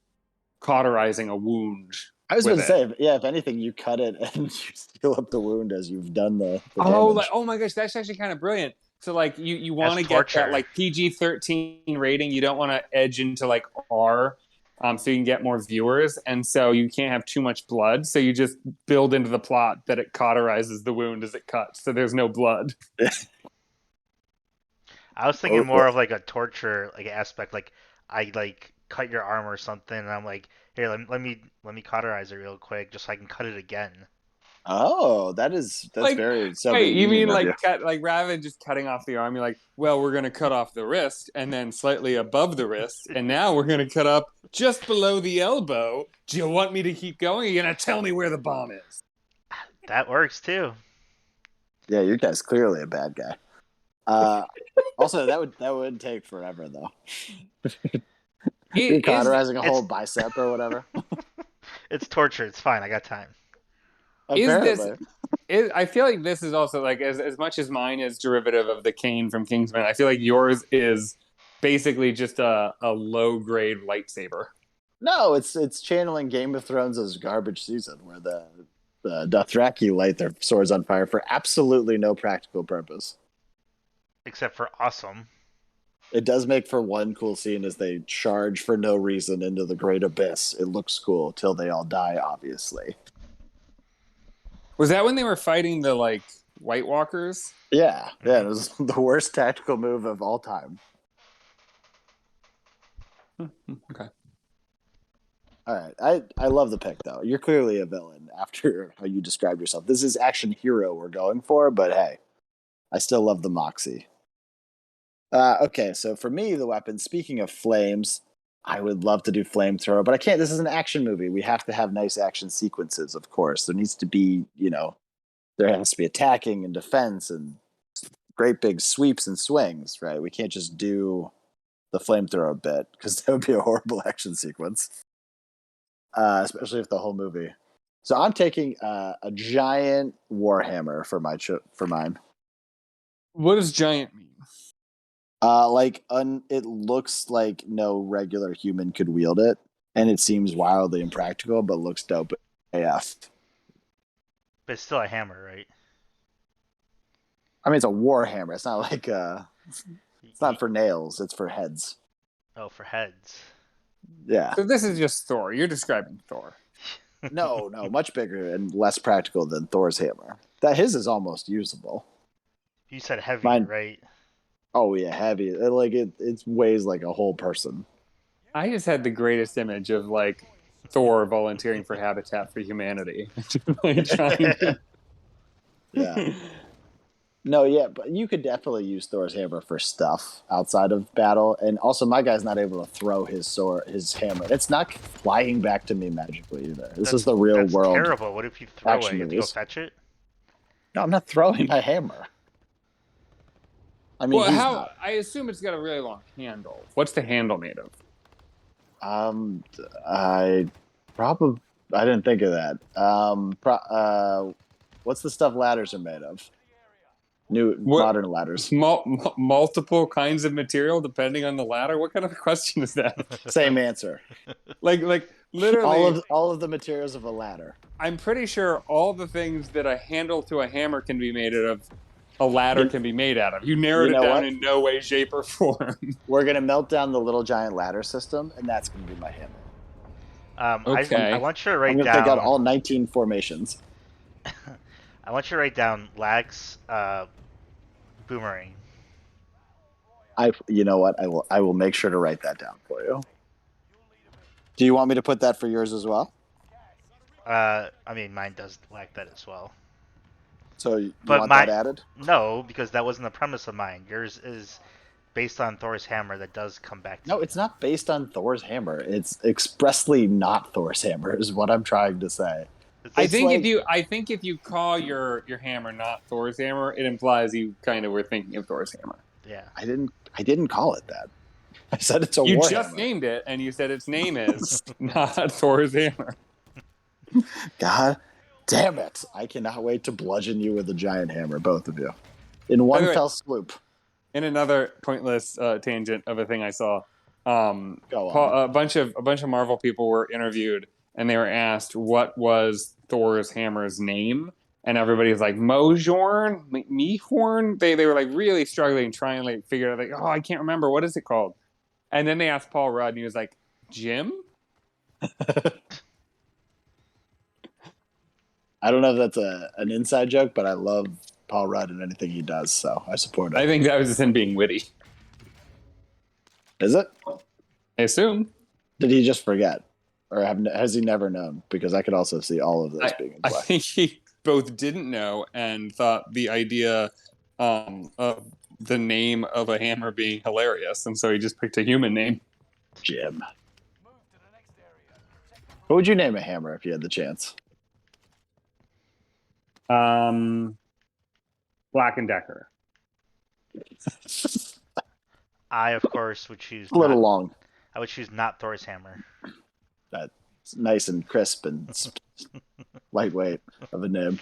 cauterizing a wound. I was going to say, if anything, you cut it and you seal up the wound as you've done the damage. Oh my gosh, that's actually kind of brilliant. So like you want to get that like PG-13 rating. You don't want to edge into like R, so you can get more viewers, and so you can't have too much blood. So you just build into the plot that it cauterizes the wound as it cuts, so there's no blood. I was thinking more of like a torture like aspect, like I like cut your arm or something, and I'm like, here, let me cauterize it real quick, just so I can cut it again. Oh, that's like, very. Wait, you mean like rather than just cutting off the arm, you're like, well, we're gonna cut off the wrist and then slightly above the wrist, and now we're gonna cut up just below the elbow. Do you want me to keep going? You're gonna tell me where the bomb is. That works too. Yeah, you guy's clearly a bad guy. Also, that would take forever though. You're cauterizing a whole bicep or whatever. It's torture. It's fine. I got time. I feel like this is also like as much as mine is derivative of the cane from Kingsman. I feel like yours is basically just a low grade lightsaber. No, it's channeling Game of Thrones as garbage season, where the Dothraki light their swords on fire for absolutely no practical purpose. Except for awesome. It does make for one cool scene as they charge for no reason into the great abyss. It looks cool till they all die, obviously. Was that when they were fighting the White Walkers? Yeah, it was the worst tactical move of all time. Okay. All right, I love the pick though. You're clearly a villain after how you described yourself. This is action hero we're going for, but hey, I still love the moxie. Okay, so for me, the weapon. Speaking of flames, I would love to do flamethrower, but I can't. This is an action movie. We have to have nice action sequences, of course. There needs to be, there has to be attacking and defense and great big sweeps and swings, right? We can't just do the flamethrower bit because that would be a horrible action sequence, especially if the whole movie. So I'm taking a giant warhammer for mine. What does giant mean? It looks like no regular human could wield it, and it seems wildly impractical, but looks dope AF. But it's still a hammer, right? I mean, it's a war hammer. It's not like it's not for nails. It's for heads. Oh, for heads. Yeah. So this is just Thor. You're describing Thor. No, much bigger and less practical than Thor's hammer. That his is almost usable. You said heavy, right? Oh yeah, heavy. It weighs like a whole person. I just had the greatest image of Thor volunteering for Habitat for Humanity. Yeah. No, yeah, but you could definitely use Thor's hammer for stuff outside of battle, and also my guy's not able to throw his hammer. It's not flying back to me magically either. This is the real world. That's terrible. What if you throw it? You have to go fetch it? No, I'm not throwing my hammer. I mean, I assume it's got a really long handle. What's the handle made of? I didn't think of that. What's the stuff ladders are made of? Modern ladders. Multiple kinds of material depending on the ladder. What kind of a question is that? Same answer. Like literally all of the materials of a ladder. I'm pretty sure all the things that a handle to a hammer can be made out of, a ladder can be made out of. You narrowed it down in no way, shape, or form. We're gonna melt down the little giant ladder system, and that's gonna be my hammer. Okay. I want you to write down. I'm gonna pick out all 19 formations. I want you to write down Lag's boomerang. You know what? I will make sure to write that down for you. Do you want me to put that for yours as well? I mean, mine does lack that as well. So you want that added? No, because that wasn't the premise of mine. Yours is based on Thor's hammer that does come back. No, it's not based on Thor's hammer. It's expressly not Thor's hammer, is what I'm trying to say. I think if you call your hammer not Thor's hammer, it implies you kind of were thinking of Thor's hammer. Yeah. I didn't call it that. I said it's a war hammer. You just named it, and you said its name is not Thor's hammer. God damn it. I cannot wait to bludgeon you with a giant hammer, both of you. In one fell swoop. In another pointless tangent of a thing I saw, a bunch of Marvel people were interviewed, and they were asked what was Thor's hammer's name, and everybody's like Mojorn, Mihorn. They were really struggling, trying to figure out oh, I can't remember, what is it called? And then they asked Paul Rudd, and he was like, Jim. I don't know if that's an inside joke, but I love Paul Rudd and anything he does, so I support it. I think that was just him being witty. Is it? I assume. Did he just forget? Or has he never known? Because I could also see all of those being in play. I think he both didn't know and thought the idea of the name of a hammer being hilarious, and so he just picked a human name. Jim. What would you name a hammer if you had the chance? Black and Decker. I, of course, would choose a little long. I would choose not Thor's hammer. That's nice and crisp and lightweight of a name.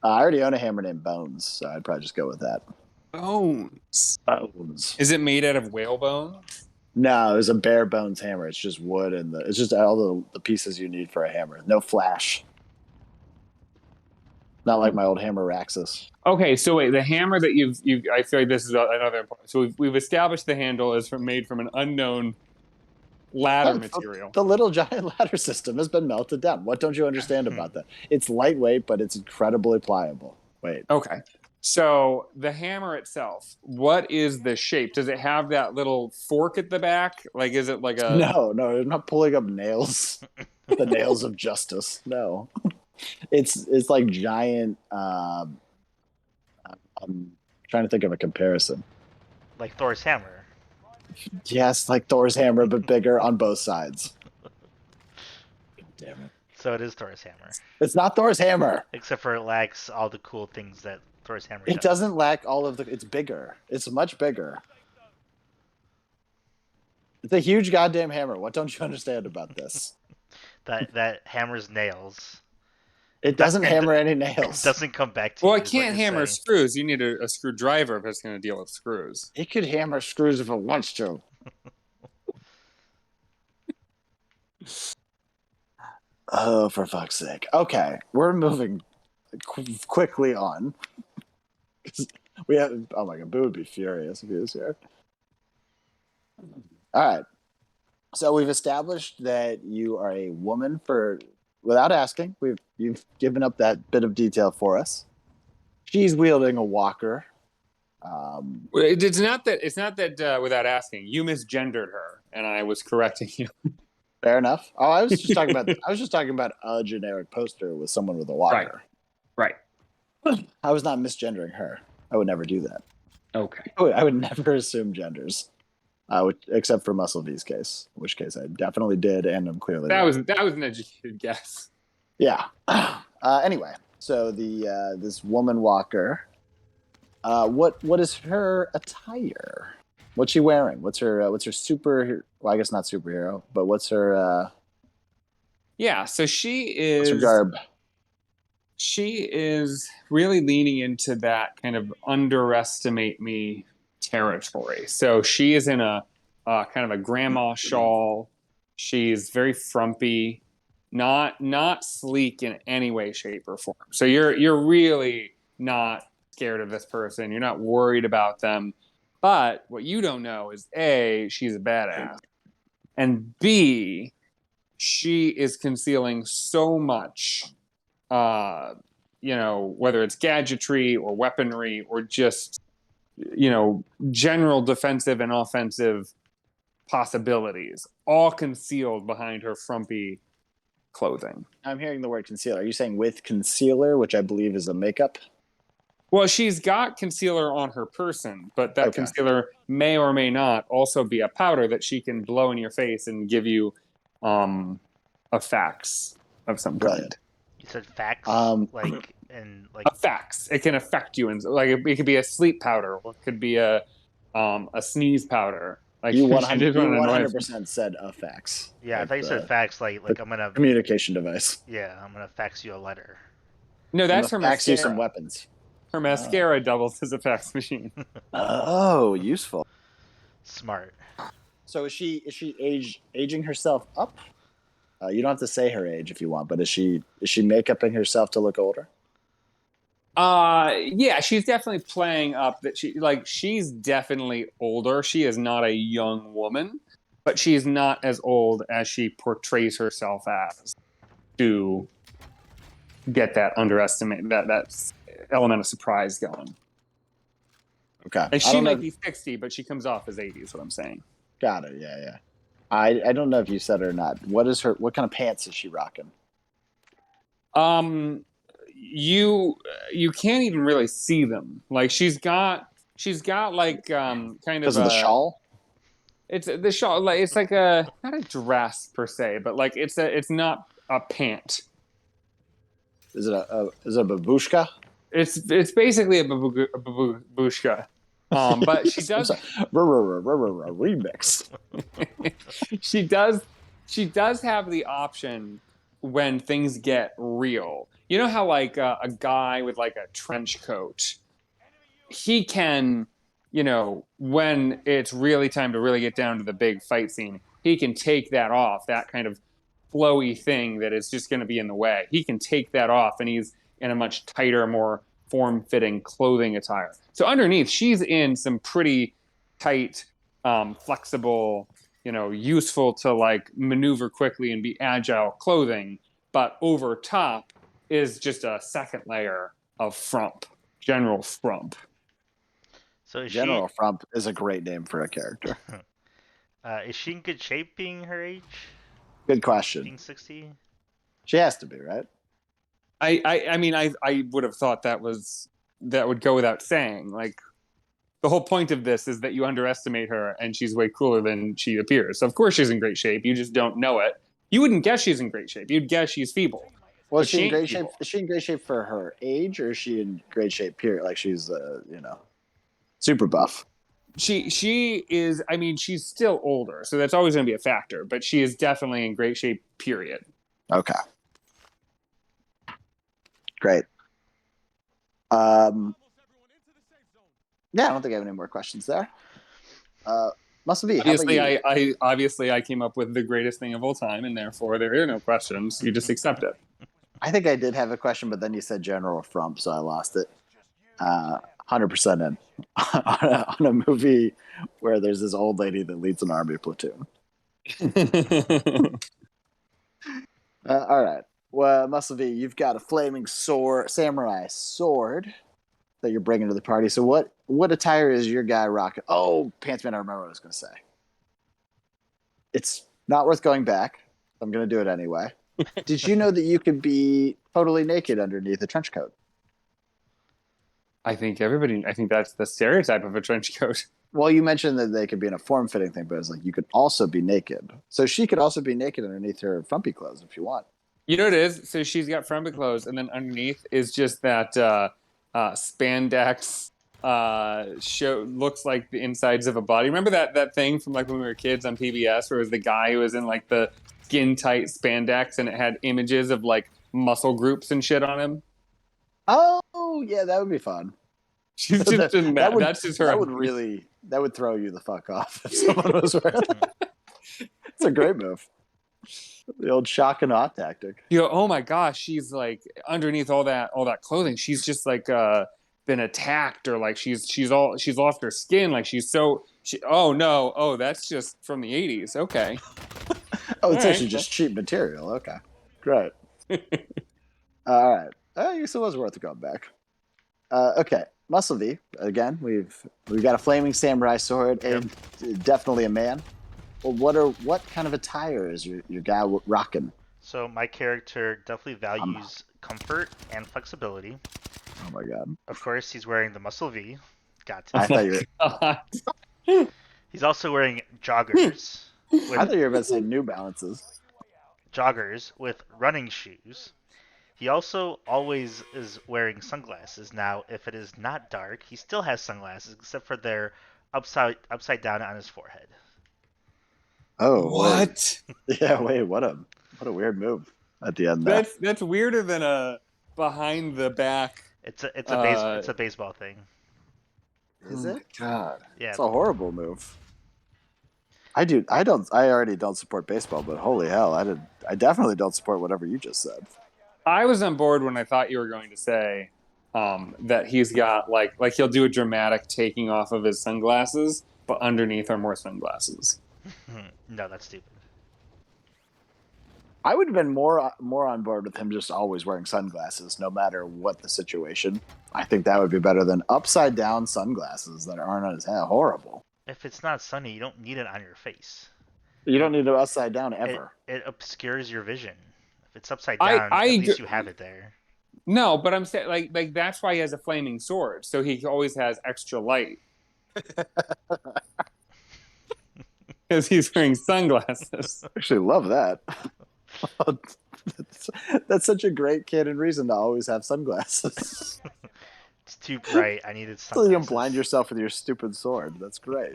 I already own a hammer named Bones, so I'd probably just go with that. Bones. Is it made out of whalebone? No, it's a bare bones hammer. It's just wood and it's just all the pieces you need for a hammer. No flash. Not like my old hammer Raxus. Okay, so wait, the hammer that you've I feel like this is another important. So we've established the handle is made from an unknown ladder material. The little giant ladder system has been melted down. What don't you understand about that? It's lightweight, but it's incredibly pliable. Wait. Okay. So the hammer itself, what is the shape? Does it have that little fork at the back? Like, is it like a... No, I'm not pulling up nails. The nails of justice. No. It's like giant... I'm trying to think of a comparison. Like Thor's hammer. Yes, like Thor's hammer, but bigger on both sides. God damn it. So it is Thor's hammer. It's not Thor's hammer. Except for it lacks all the cool things that Thor's hammer does. It doesn't lack all of the... It's bigger. It's much bigger. It's a huge goddamn hammer. What don't you understand about this? that hammers nails. It doesn't hammer any nails. It doesn't come back to you. Well, it can't hammer screws. You need a screwdriver if it's going to deal with screws. It could hammer screws if it wants to. Oh, for fuck's sake. Okay, we're moving quickly on. We have... Oh my god, Boo would be furious if he was here. All right. So we've established that you are a woman without asking. You've given up that bit of detail for us. She's wielding a walker. It's not that without asking. You misgendered her, and I was correcting you. Fair enough. Oh, I was just talking about a generic poster with someone with a walker. Right. I was not misgendering her. I would never do that. Okay. I would never assume genders. Except for Muscle V's case, in which case I definitely did, and I'm clearly that was an educated guess. Yeah. Anyway, so this woman walker, what is her attire? What's she wearing? What's her super? Well, I guess not superhero, but what's her? Yeah, so she is. What's her garb? She is really leaning into that kind of underestimate me territory. So she is in a kind of a grandma shawl. She's very frumpy, not sleek in any way, shape, or form. So you're really not scared of this person. You're not worried about them. But what you don't know is A, she's a badass, and B, she is concealing so much, whether it's gadgetry or weaponry or just, general defensive and offensive possibilities, all concealed behind her frumpy clothing. I'm hearing the word concealer. Are you saying with concealer, which I believe is a makeup? Well, she's got concealer on her person, but that concealer may or may not also be a powder that she can blow in your face and give you a fax of some kind. You said fax? A fax. It can affect you. And it could be a sleep powder, or it could be a sneeze powder. Like you 100% said a fax. Yeah, I thought you said fax. Like I'm gonna communication device. Yeah, I'm gonna fax you a letter. No, that's her fax mascara. You some weapons. Her mascara doubles as a fax machine. Oh, useful. Smart. So is she aging herself up? You don't have to say her age if you want, but is she make-upping herself to look older? Yeah, she's definitely playing up that she's definitely older. She is not a young woman, but she's not as old as she portrays herself as to get that that element of surprise going. Okay. And she might be 60, but she comes off as 80 is what I'm saying. Got it. Yeah. I don't know if you said it or not. What kind of pants is she rocking? You can't even really see them. Like she's got like kind of because of the shawl. It's the shawl. Like it's like not a dress per se, but like it's not a pant. Is it a babushka? It's basically a babushka. But she does remix. She does have the option when things get real. You know how like a guy with like a trench coat, he can, when it's really time to really get down to the big fight scene, he can take that off, that kind of flowy thing that is just going to be in the way. He can take that off, and he's in a much tighter, more form-fitting clothing attire. So underneath, she's in some pretty tight, flexible, useful to like maneuver quickly and be agile clothing. But over top is just a second layer of frump, general frump. So General Frump is a great name for a character. Is she in good shape being her age? Good question. Being 60? She has to be, right? I mean, I would have thought that would go without saying. Like, the whole point of this is that you underestimate her, and she's way cooler than she appears. So of course she's in great shape. You just don't know it. You wouldn't guess she's in great shape. You'd guess she's feeble. Well, is she in great shape? Is she in great shape for her age, or is she in great shape? Period. Like she's, super buff. She is. I mean, she's still older, so that's always going to be a factor. But she is definitely in great shape. Period. Okay. Great. Yeah, I don't think I have any more questions there. Must be. Obviously, I came up with the greatest thing of all time, and therefore there are no questions. You just accept it. I think I did have a question, but then you said General Frump, so I lost it. 100% in on a movie where there's this old lady that leads an army platoon. All right. Well, Muscle-V, you've got a flaming samurai sword that you're bringing to the party. So what attire is your guy rocking? Oh, Pantsman, I remember what I was going to say. It's not worth going back. I'm going to do it anyway. Did you know that you could be totally naked underneath a trench coat? I think that's the stereotype of a trench coat. Well, you mentioned that they could be in a form-fitting thing, but it's like you could also be naked. So she could also be naked underneath her frumpy clothes if you want. You know what it is? So she's got frumpy clothes, and then underneath is just that spandex looks like the insides of a body. Remember that thing from like when we were kids on PBS where it was the guy who was in like the skin-tight spandex and it had images of like muscle groups and shit on him? Oh, yeah, that would be fun. She's just in that. That's just her. That would throw you the fuck off if someone was wearing that. It's a great move. The old shock and awe tactic. Oh my gosh, she's like underneath all that clothing. She's just like been attacked, or like she's lost her skin. Like oh no, oh that's just from the 80s. Okay. Oh, it's actually just cheap material. Okay, great. All right. I guess it was worth going back. Okay, Muscle-V. Again, we've got a flaming samurai sword and definitely a man. Well, what kind of attire is your guy rocking? So my character definitely values comfort and flexibility. Oh my god! Of course, he's wearing the Muscle-V. Got to. I thought you were. He's also wearing joggers. I thought you were about to say New Balances. Joggers with running shoes. He also always is wearing sunglasses. Now, if it is not dark, he still has sunglasses, except for they're upside down on his forehead. Oh, what? Wait. Yeah, wait. What a weird move at the end. That's weirder than a behind the back. It's a baseball thing. Is it? God, yeah, it's a horrible move. I already don't support baseball, but holy hell, I definitely don't support whatever you just said. I was on board when I thought you were going to say that he's got like he'll do a dramatic taking off of his sunglasses, but underneath are more sunglasses. No, that's stupid. I would have been more on board with him just always wearing sunglasses, no matter what the situation. I think that would be better than upside down sunglasses that aren't on his head. Horrible. If it's not sunny, you don't need it on your face. You don't need it upside down ever. It obscures your vision. If it's upside down, at least you have it there. No, but I'm saying like that's why he has a flaming sword, so he always has extra light. Because he's wearing sunglasses. I actually love that. That's such a great canon reason to always have sunglasses. It's too bright. I needed sunglasses. So you can blind yourself with your stupid sword. That's great.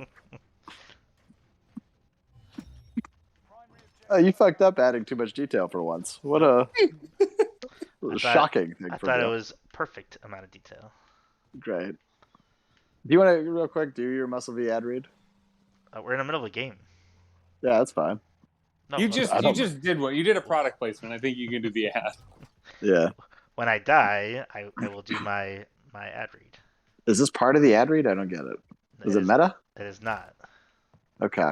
Oh, you fucked up adding too much detail for once. What a shocking thing. I thought it was perfect amount of detail. Great. Do you want to real quick do your Muscle-V ad read? We're in the middle of a game. Yeah, that's fine. No, you just did what? You did a product placement. I think you can do the ad. Yeah. when I die, I will do my ad read. Is this part of the ad read? I don't get it. Is it meta? It is not. Okay.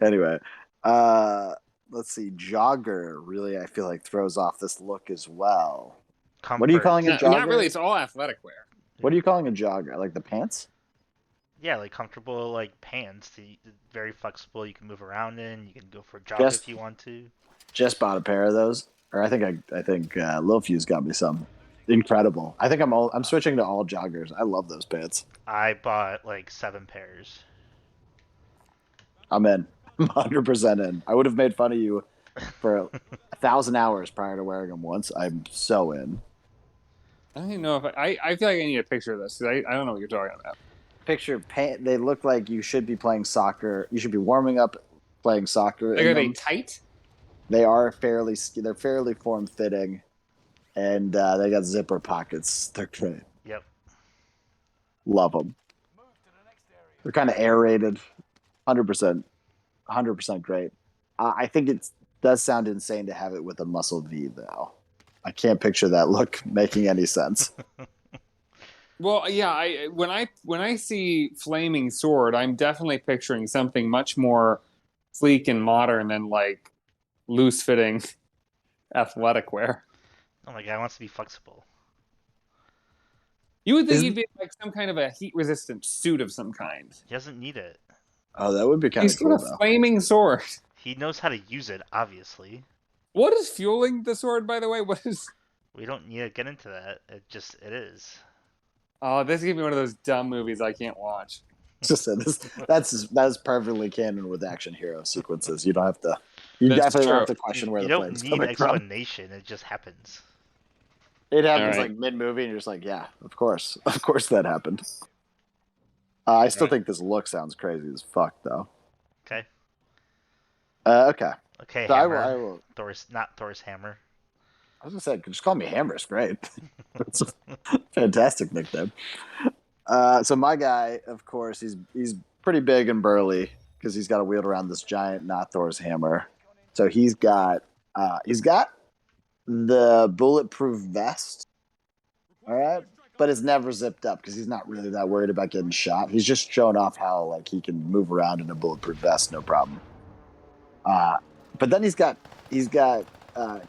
Anyway, let's see. Jogger really, I feel like throws off this look as well. Comfort. What are you calling a jogger? Not really. It's all athletic wear. What are you calling a jogger? Like the pants? Yeah, like comfortable, like pants. Very flexible. You can move around in. You can go for a jog if you want to. Just bought a pair of those, or I think Lil Fuse got me some. Incredible. I think I'm switching to all joggers. I love those pants. I bought like 7 pairs. I'm in. I'm 100% in. I would have made fun of you for 1,000 hours prior to wearing them once. I'm so in. I don't even know if I feel like I need a picture of this because I don't know what you're talking about. Picture they look like you should be playing soccer. You should be warming up playing soccer. Like, are they tight? They're fairly form fitting, and they got zipper pockets. They're great. Yep. Love them. They're kind of aerated. 100% great. I think it does sound insane to have it with a muscle V though. I can't picture that look making any sense. Well, yeah. When I see flaming sword, I'm definitely picturing something much more sleek and modern than like loose fitting athletic wear. Oh my god, I want to be flexible. You would think he'd be like some kind of a heat resistant suit of some kind. He doesn't need it. Oh, that would be kind of cool. He's got a flaming sword. He knows how to use it, obviously. What is fueling the sword, by the way? What is? We don't need to get into that. It is. Oh, this is gonna be one of those dumb movies I can't watch. That's perfectly canon with action hero sequences. You don't have to. Definitely don't have to question where the flame's coming from. You don't need explanation. It just happens. It happens like mid-movie, and you're just like, yeah, of course that happened. I still think this look sounds crazy as fuck, though. Okay. Okay. Okay, so Hammer. I will. Not Thor's hammer. I was gonna say, just call me Hammer. It's great. It's a fantastic nickname. So my guy, of course, he's pretty big and burly because he's got to wield around this giant, not Thor's hammer. So he's got the bulletproof vest. All right. But it's never zipped up because he's not really that worried about getting shot. He's just showing off how like he can move around in a bulletproof vest, no problem. But then he's got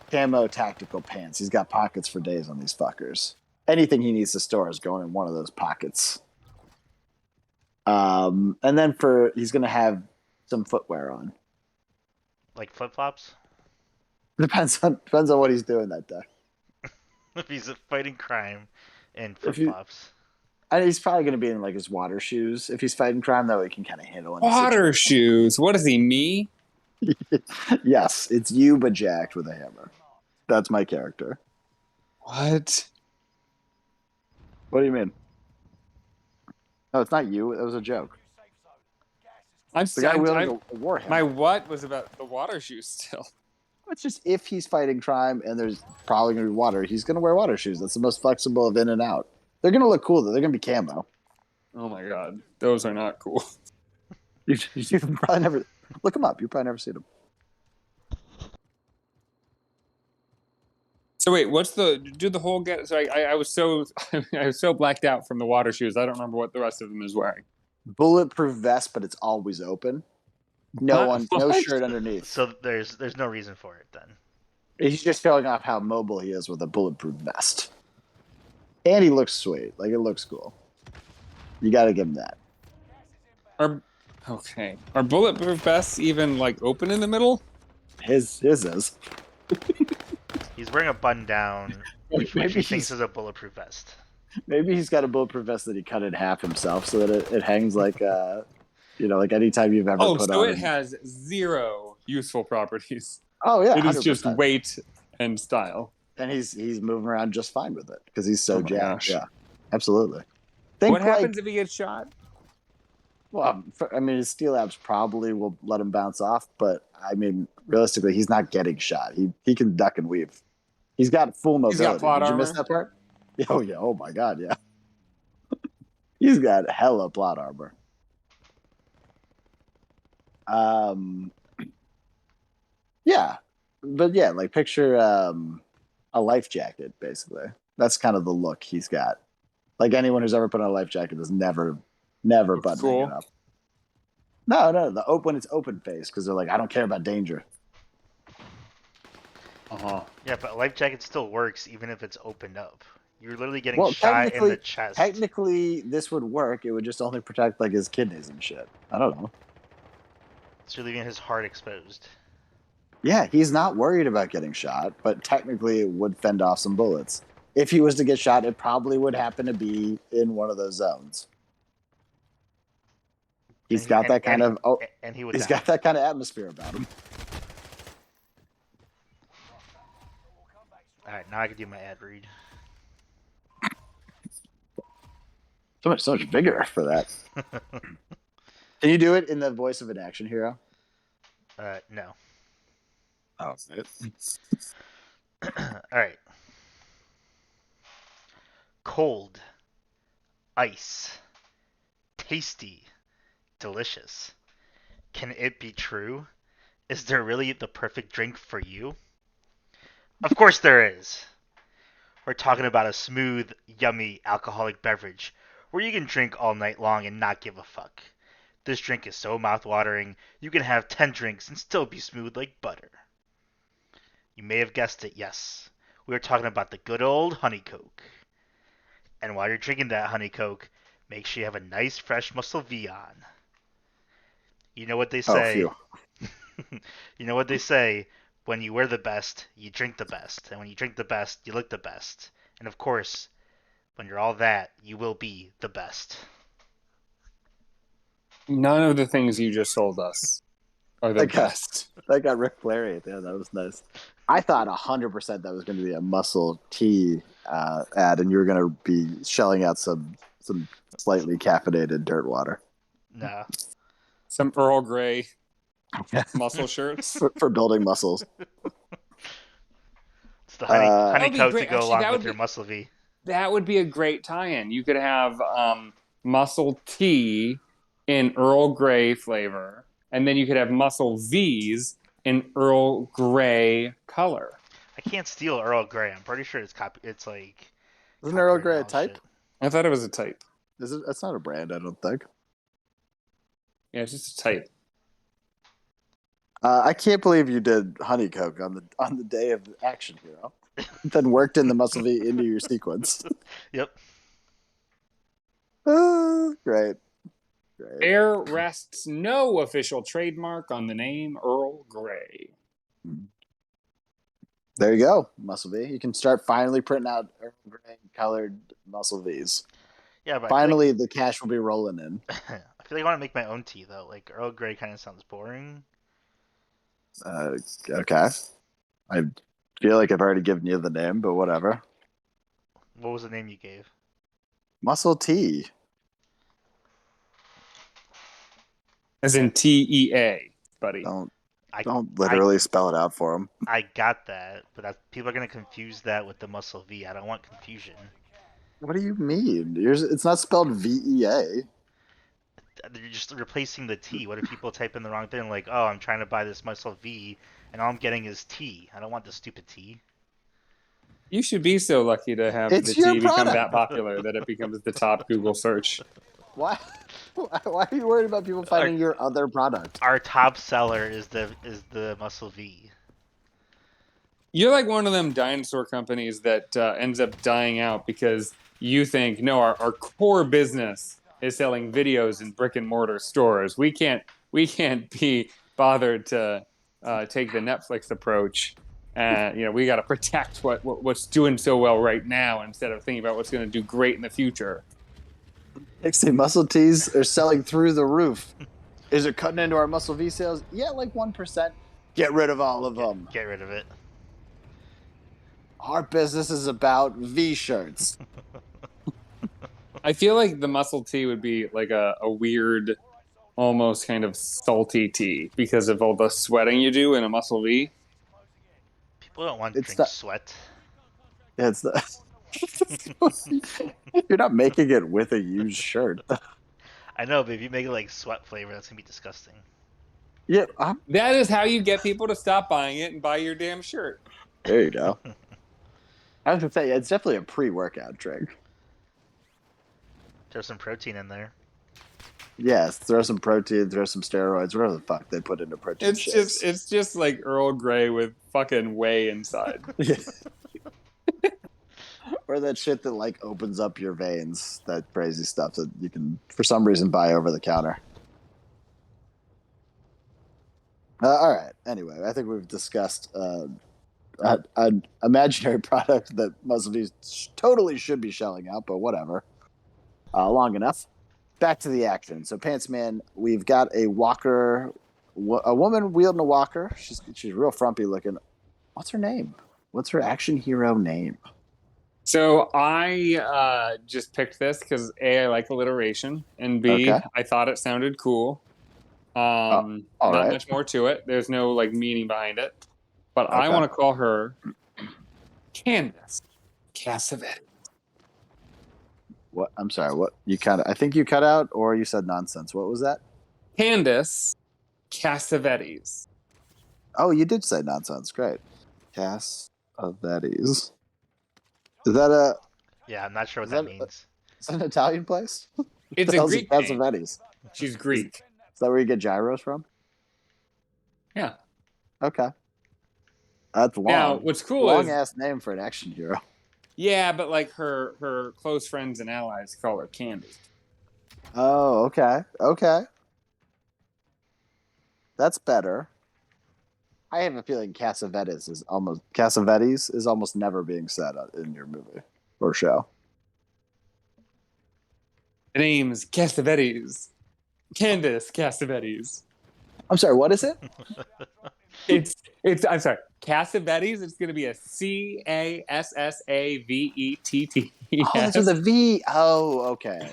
camo tactical pants. He's got pockets for days on these fuckers. Anything he needs to store is going in one of those pockets. And then he's gonna have some footwear on. Like flip flops. Depends on what he's doing that day. If he's fighting crime. And flip-flops. He's probably going to be in like his water shoes if he's fighting crime. That way he can kind of handle it. Water shoes? What is he, me? Yes, it's you, but jacked with a hammer. That's my character. What? What do you mean? No, it's not you. That was a joke. I'm the guy wielding a war hammer. My what was about the water shoes still. It's just if he's fighting crime and there's probably going to be water, he's going to wear water shoes. That's the most flexible of in and out. They're going to look cool, though. They're going to be camo. Oh, my God. Those are not cool. You've probably never... Look them up. You've probably never seen them. So, wait, do the whole get... So, I was so blacked out from the water shoes. I don't remember what the rest of them is wearing. Bulletproof vest, but it's always open. No shirt underneath. So there's no reason for it then. He's just showing off how mobile he is with a bulletproof vest. And he looks sweet. Like, it looks cool. You got to give him that. Are bulletproof vests even, like, open in the middle? His is. He's wearing a button down, which he thinks is a bulletproof vest. Maybe he's got a bulletproof vest that he cut in half himself so that it hangs like... like anytime you've ever put on... Oh, so it has zero useful properties. Oh, yeah. It is 100%. Just weight and style. And he's moving around just fine with it because he's so jacked. Yeah, absolutely. What happens if he gets shot? Well, his steel abs probably will let him bounce off, but, realistically, he's not getting shot. He can duck and weave. He's got full mobility. He's got plot armor. Did you miss that part? Oh, yeah. Oh, my God, yeah. He's got hella plot armor. Yeah, but yeah, like picture a life jacket, basically. That's kind of the look he's got. Like anyone who's ever put on a life jacket is never buttoning it up. No, when it's open face, because they're like, I don't care about danger. Yeah, but a life jacket still works even if it's opened up. You're literally getting shot in the chest. Technically, this would work. It would just only protect like his kidneys and shit. I don't know. So you're leaving his heart exposed. Yeah, he's not worried about getting shot, but technically it would fend off some bullets. If he was to get shot, it probably would happen to be in one of those zones. He's got that kind of atmosphere about him. All right, now I can do my ad read. So much bigger for that. Can you do it in the voice of an action hero? No. Oh, all right. Cold, ice, tasty, delicious. Can it be true? Is there really the perfect drink for you? Of course there is. We're talking about a smooth, yummy, alcoholic beverage where you can drink all night long and not give a fuck. This drink is so mouth-watering, you can have 10 drinks and still be smooth like butter. You may have guessed it, yes. We are talking about the good old honey Coke. And while you're drinking that honey Coke, make sure you have a nice fresh Muscle V on. You know what they say. You know what they say. When you wear the best, you drink the best. And when you drink the best, you look the best. And of course, when you're all that, you will be the best. None of the things you just sold us are the best. That got Rick Flair at the end. That was nice. I thought 100% that was going to be a Muscle T ad, and you were going to be shelling out some slightly caffeinated dirt water. No. Some Earl Grey muscle shirts for building muscles. It's the honey Coke to go along with your be, Muscle V. That would be a great tie-in. You could have Muscle T in Earl Grey flavor, and then you could have Muscle V's in Earl Grey color. I can't steal Earl Grey. I'm pretty sure it's like. Isn't Earl Grey a type? Shit. I thought it was a type. Is it? That's not a brand, I don't think. Yeah, it's just a type. I can't believe you did honey Coke on the day of the action hero. Then worked in the Muscle V into your sequence. Yep. Great. There rests no official trademark on the name Earl Grey. There you go, Muscle V. You can start finally printing out Earl Grey colored Muscle Vs. Yeah, but finally the cash will be rolling in. I feel like I want to make my own tea though. Like Earl Grey kind of sounds boring. Okay. I feel like I've already given you the name, but whatever. What was the name you gave? Muscle T. As in TEA, buddy. Don't literally spell it out for them. I got that, but people are going to confuse that with the Muscle V. I don't want confusion. What do you mean? It's not spelled VEA. You're just replacing the T. What if people type in the wrong thing? Like, oh, I'm trying to buy this Muscle V, and all I'm getting is T. I don't want the stupid T. You should be so lucky to have the T become that popular that it becomes the top Google search. Why are you worried about people finding your other product? Our top seller is the Muscle V. You're like one of them dinosaur companies that ends up dying out because you think, no, our core business is selling videos in brick and mortar stores. We can't be bothered to take the Netflix approach. We got to protect what's doing so well right now instead of thinking about what's going to do great in the future. XT Muscle Tees are selling through the roof. Is it cutting into our Muscle V sales? Yeah, like 1%. Get rid of all of them. Get rid of it. Our business is about V shirts. I feel like the Muscle Tee would be like a weird, almost kind of salty tea because of all the sweating you do in a Muscle V. People don't want to drink sweat. Yeah, it's the... You're not making it with a used shirt. I know, but if you make it like sweat flavor, that's gonna be disgusting. Yeah, that is how you get people to stop buying it and buy your damn shirt. There you go. I was gonna say it's definitely a pre-workout drink. There's some protein in there. Yes, throw some protein, throw some steroids, whatever the fuck they put into protein shakes. It's just like Earl Grey with fucking whey inside. Or that shit that like opens up your veins, that crazy stuff that you can for some reason buy over the counter. All right. Anyway, I think we've discussed an imaginary product that most of these totally should be shelling out, but whatever. Long enough. Back to the action. So, Pants Man, we've got a walker, a woman wielding a walker. She's real frumpy looking. What's her name? What's her action hero name? So I just picked this because A, I like alliteration, and B, Okay. I thought it sounded cool. Not much more to it. There's no like meaning behind it. But Okay. I want to call her Candace Cassavetes. What? I'm sorry. What? I think you cut out, or you said nonsense. What was that? Candace Cassavetes. Oh, you did say nonsense. Great. Cassavetes. Is that a? Yeah, I'm not sure what that means. Is that an Italian place? It's a Greek name. Cassavetes. She's Greek. Is that where you get gyros from? Yeah. Okay. That's long. Now, what's cool long is ass name for an action hero. Yeah, but like her close friends and allies call her Candy. Oh, okay. Okay. That's better. I have a feeling Cassavetes is almost never being said in your movie or show. The name is Cassavetes. Candace Cassavetes. I'm sorry, what is it? It's I'm sorry. Cassavetes, it's gonna be a Cassavetetts. Oh, that's with a V. Oh, okay.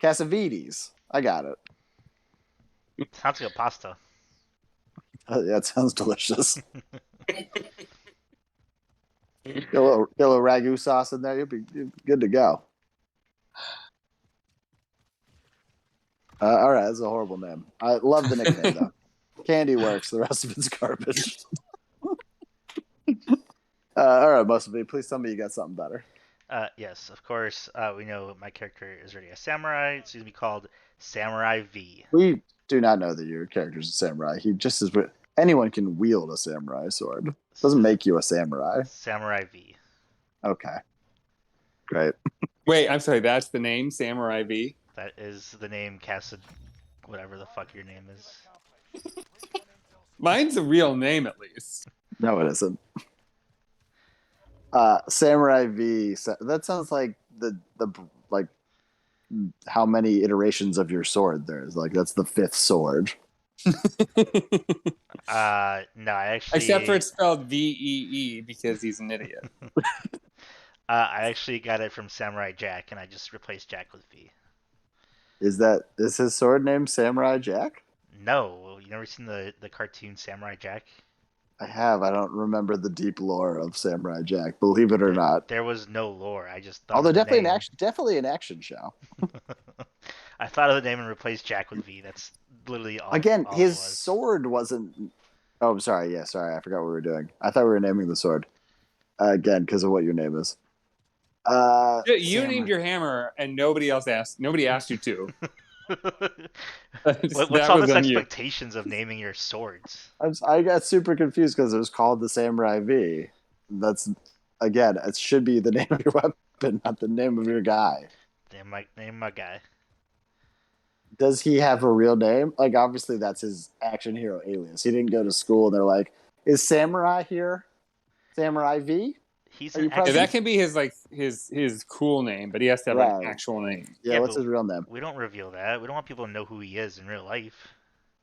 Cassavetes. I got it. Sounds like a pasta. Yeah, it sounds delicious. Get a little ragu sauce in there, you'll be good to go. All right, that's a horrible name. I love the nickname though. Candy works. The rest of it's garbage. All right, Mustafa, please tell me you got something better. Yes, of course. We know my character is already a samurai. It's going to be called Samurai V. We do not know that your character's a samurai. He just is. Anyone can wield a samurai sword. Doesn't make you a samurai. Samurai V. Okay. Great. Wait, I'm sorry. That's the name, Samurai V. That is the name, whatever the fuck your name is. Mine's a real name, at least. No, it isn't. Samurai V. That sounds like the like how many iterations of your sword there is. Like that's the 5th sword. No, I actually. Except for it's spelled VEE because he's an idiot. I actually got it from Samurai Jack, and I just replaced Jack with V. Is his sword named Samurai Jack? No, you never seen the cartoon Samurai Jack? I have. I don't remember the deep lore of Samurai Jack. Believe it or not, there was no lore. I just thought. Although definitely an action show. I thought of the name and replaced Jack with V. That's literally all. Again, all his sword wasn't. Oh, I'm sorry. Yeah, sorry. I forgot what we were doing. I thought we were naming the sword. Again, because of what your name is. You named your hammer, and nobody asked you to. What's all this expectations of naming your swords? I got super confused because it was called the Samurai V. That's again, it should be the name of your weapon, not the name of your guy. Name my guy. Does he have a real name? Like, obviously, that's his action hero alias. He didn't go to school, and they're like, "Is Samurai here? Samurai V?" That can be his cool name, but he has to have an actual name. Yeah, what's his real name? We don't reveal that. We don't want people to know who he is in real life.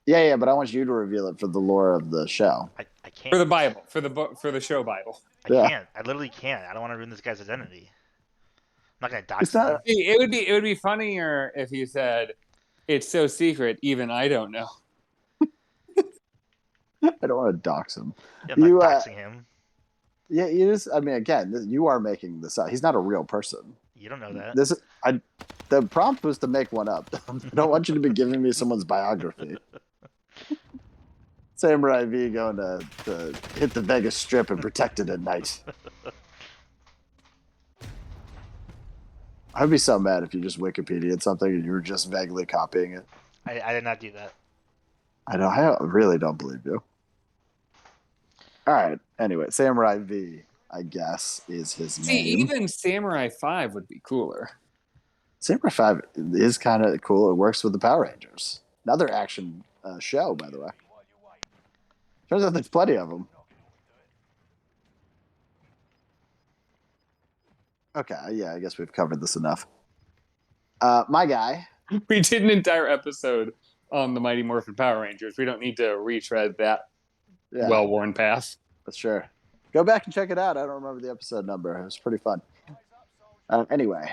Yeah, but I want you to reveal it for the lore of the show. I can't. For the Bible, for the show Bible. I can't. I literally can't. I don't want to ruin this guy's identity. I'm not gonna dox him. It would be funnier if you said, "It's so secret, even I don't know." I don't want to dox him. Yeah, I'm not doxing him. Yeah, you just. I mean, again, you are making this up. He's not a real person. You don't know that. The prompt was to make one up. I don't want you to be giving me someone's biography. Samurai V going to hit the Vegas Strip and protect it at night. I'd be so mad if you just Wikipedia'd something and you were just vaguely copying it. I did not do that. I really don't believe you. All right. Anyway, Samurai V, I guess, is his name. See, even Samurai 5 would be cooler. Samurai 5 is kind of cool. It works with the Power Rangers. Another action show, by the way. Turns out there's plenty of them. Okay, yeah, I guess we've covered this enough. My guy. We did an entire episode on the Mighty Morphin Power Rangers. We don't need to retread that well-worn path. That's sure. Go back and check it out. I don't remember the episode number. It was pretty fun. Anyway,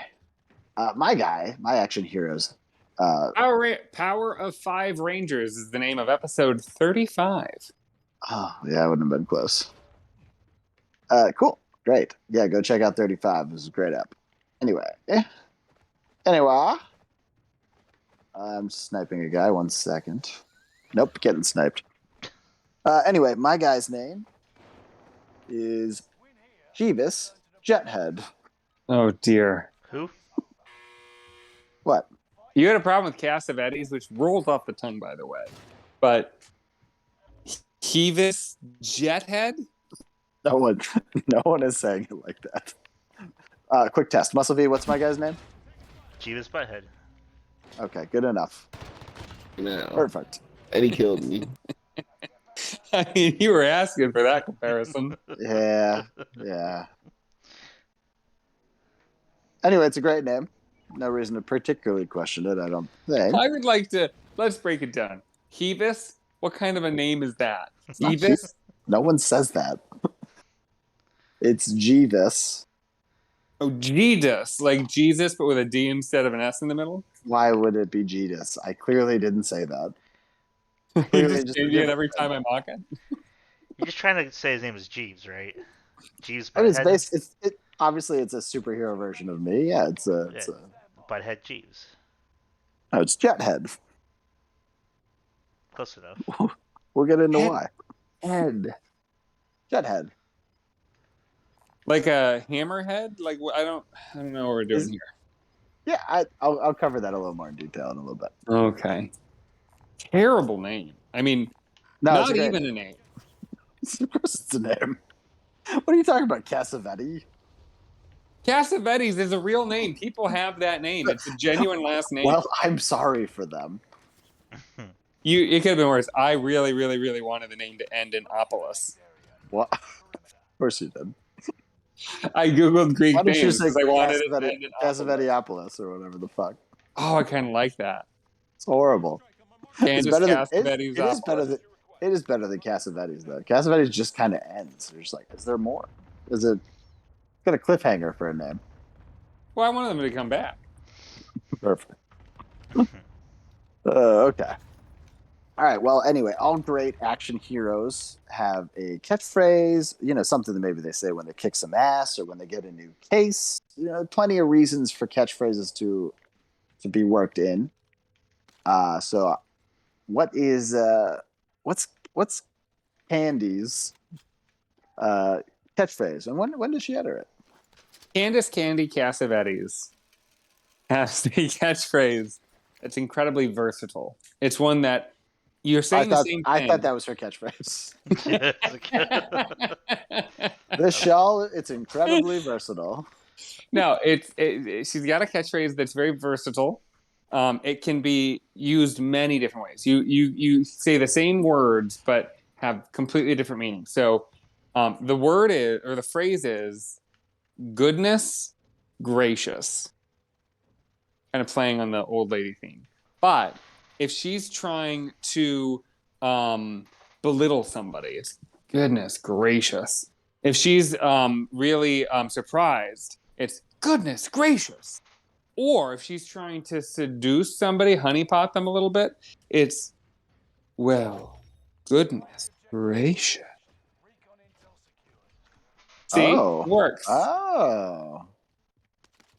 my guy, my action heroes. Power of 5 Rangers is the name of episode 35. Oh, yeah, I wouldn't have been close. Cool. Great. Yeah, go check out 35. This is a great app. Anyway. I'm sniping a guy. 1 second. Nope, getting sniped. Anyway, my guy's name is Jeeves Jethead. Oh, dear. Who? What? You had a problem with Cassavetes, which rolls off the tongue, by the way. But Jeeves Jethead? No one is saying it like that. Quick test. Muscle V, what's my guy's name? Jeeves Butthead. Okay, good enough. No. Perfect. And he killed me. I mean, you were asking for that comparison. Yeah. Anyway, it's a great name. No reason to particularly question it, I don't think. I would like to, let's break it down. Jeeves? What kind of a name is that? Jeeves? No one says that. It's Jeeves. Oh, Jesus. Like Jesus, but with a D instead of an S in the middle? Why would it be Jeeves? I clearly didn't say that. You just change it every time I mock it? You're just trying to say his name is Jeeves, right? Jeeves Butthead? Obviously, it's a superhero version of me. Yeah, it's a Butthead Jeeves. No, it's Jethead. Close enough. We'll get into why. Head. Jethead. Like a hammerhead? Like I don't know what we're doing here. Yeah, I'll cover that a little more in detail in a little bit. Okay. Terrible name. I mean, not even a name. Of course it's a name. What are you talking about, Cassavetes? Cassavetes is a real name. People have that name. It's a genuine last name. Well, I'm sorry for them. It could have been worse. I really, really, really wanted the name to end in Opolis. What? Of course you did. I googled Greek Why did you names say because I wanted it to end in Cassavetiopolis or whatever the fuck? Oh, I kind of like that. It's horrible. It is better than Cassavetes, though. Cassavetes just kind of ends. You're just like, is there more? Is it got a cliffhanger for a name? Well, I wanted them to come back. Perfect. Okay. All right. Well, anyway, all great action heroes have a catchphrase, something that maybe they say when they kick some ass or when they get a new case. Plenty of reasons for catchphrases to be worked in. So what's Candy's catchphrase, and when did she utter it? Candace Candy Cassavetes has the catchphrase. It's incredibly versatile. It's one that you're saying the same thing. I thought that was her catchphrase. This shawl, it's incredibly versatile. No, she's got a catchphrase that's very versatile. It can be used many different ways. You say the same words but have completely different meanings. So the word is, or the phrase is, goodness gracious. Kind of playing on the old lady theme. But if she's trying to belittle somebody, it's goodness gracious. If she's really surprised, it's goodness gracious. Or if she's trying to seduce somebody, honeypot them a little bit, it's, well, goodness gracious. See? Oh. Works. Oh.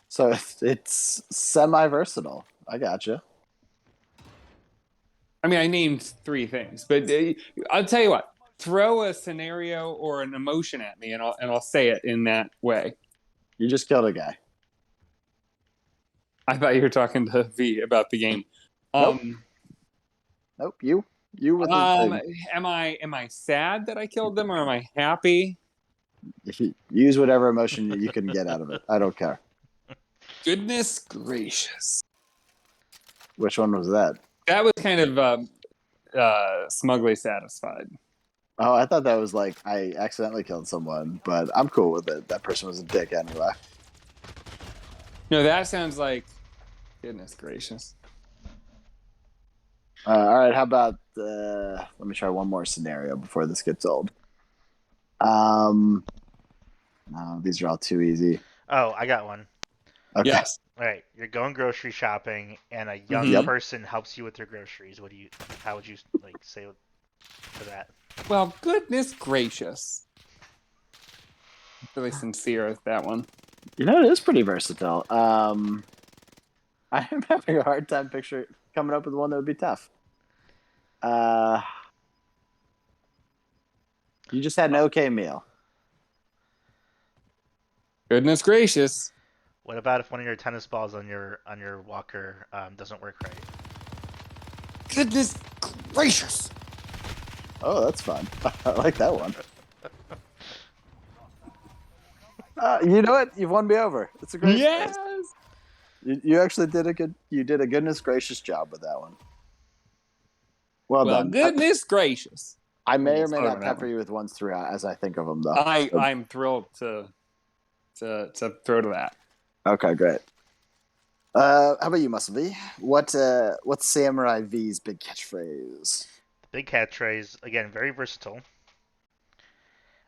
So it's semi-versatile. I gotcha. I mean, I named 3 things, but I'll tell you what. Throw a scenario or an emotion at me, and I'll say it in that way. You just killed a guy. I thought you were talking to V about the game. Nope. You with the thing. Am I sad that I killed them, or am I happy? Use whatever emotion you can get out of it. I don't care. Goodness gracious. Which one was that? That was kind of smugly satisfied. Oh, I thought that was like I accidentally killed someone, but I'm cool with it. That person was a dick anyway. No, that sounds like goodness gracious. All right, how about let me try one more scenario before this gets old. No, these are all too easy. Oh, I got one. Okay. Yes. All right, you're going grocery shopping, and a young person helps you with your groceries. How would you say to that? Well, goodness gracious. Really sincere with that one. You know, it is pretty versatile. I am having a hard time coming up with one that would be tough. You just had an okay meal. Goodness gracious. What about if one of your tennis balls on your walker doesn't work right? Goodness gracious. Oh, that's fun. I like that one. You know what? You've won me over. It's a great Yes. You actually did a goodness gracious job with that one. Well done. Goodness gracious. I may or may not pepper you with ones throughout as I think of them, though. I'm thrilled to throw to that. Okay, great. How about you, Muscle V? What's Samurai V's big catchphrase? The big catchphrase, again, very versatile.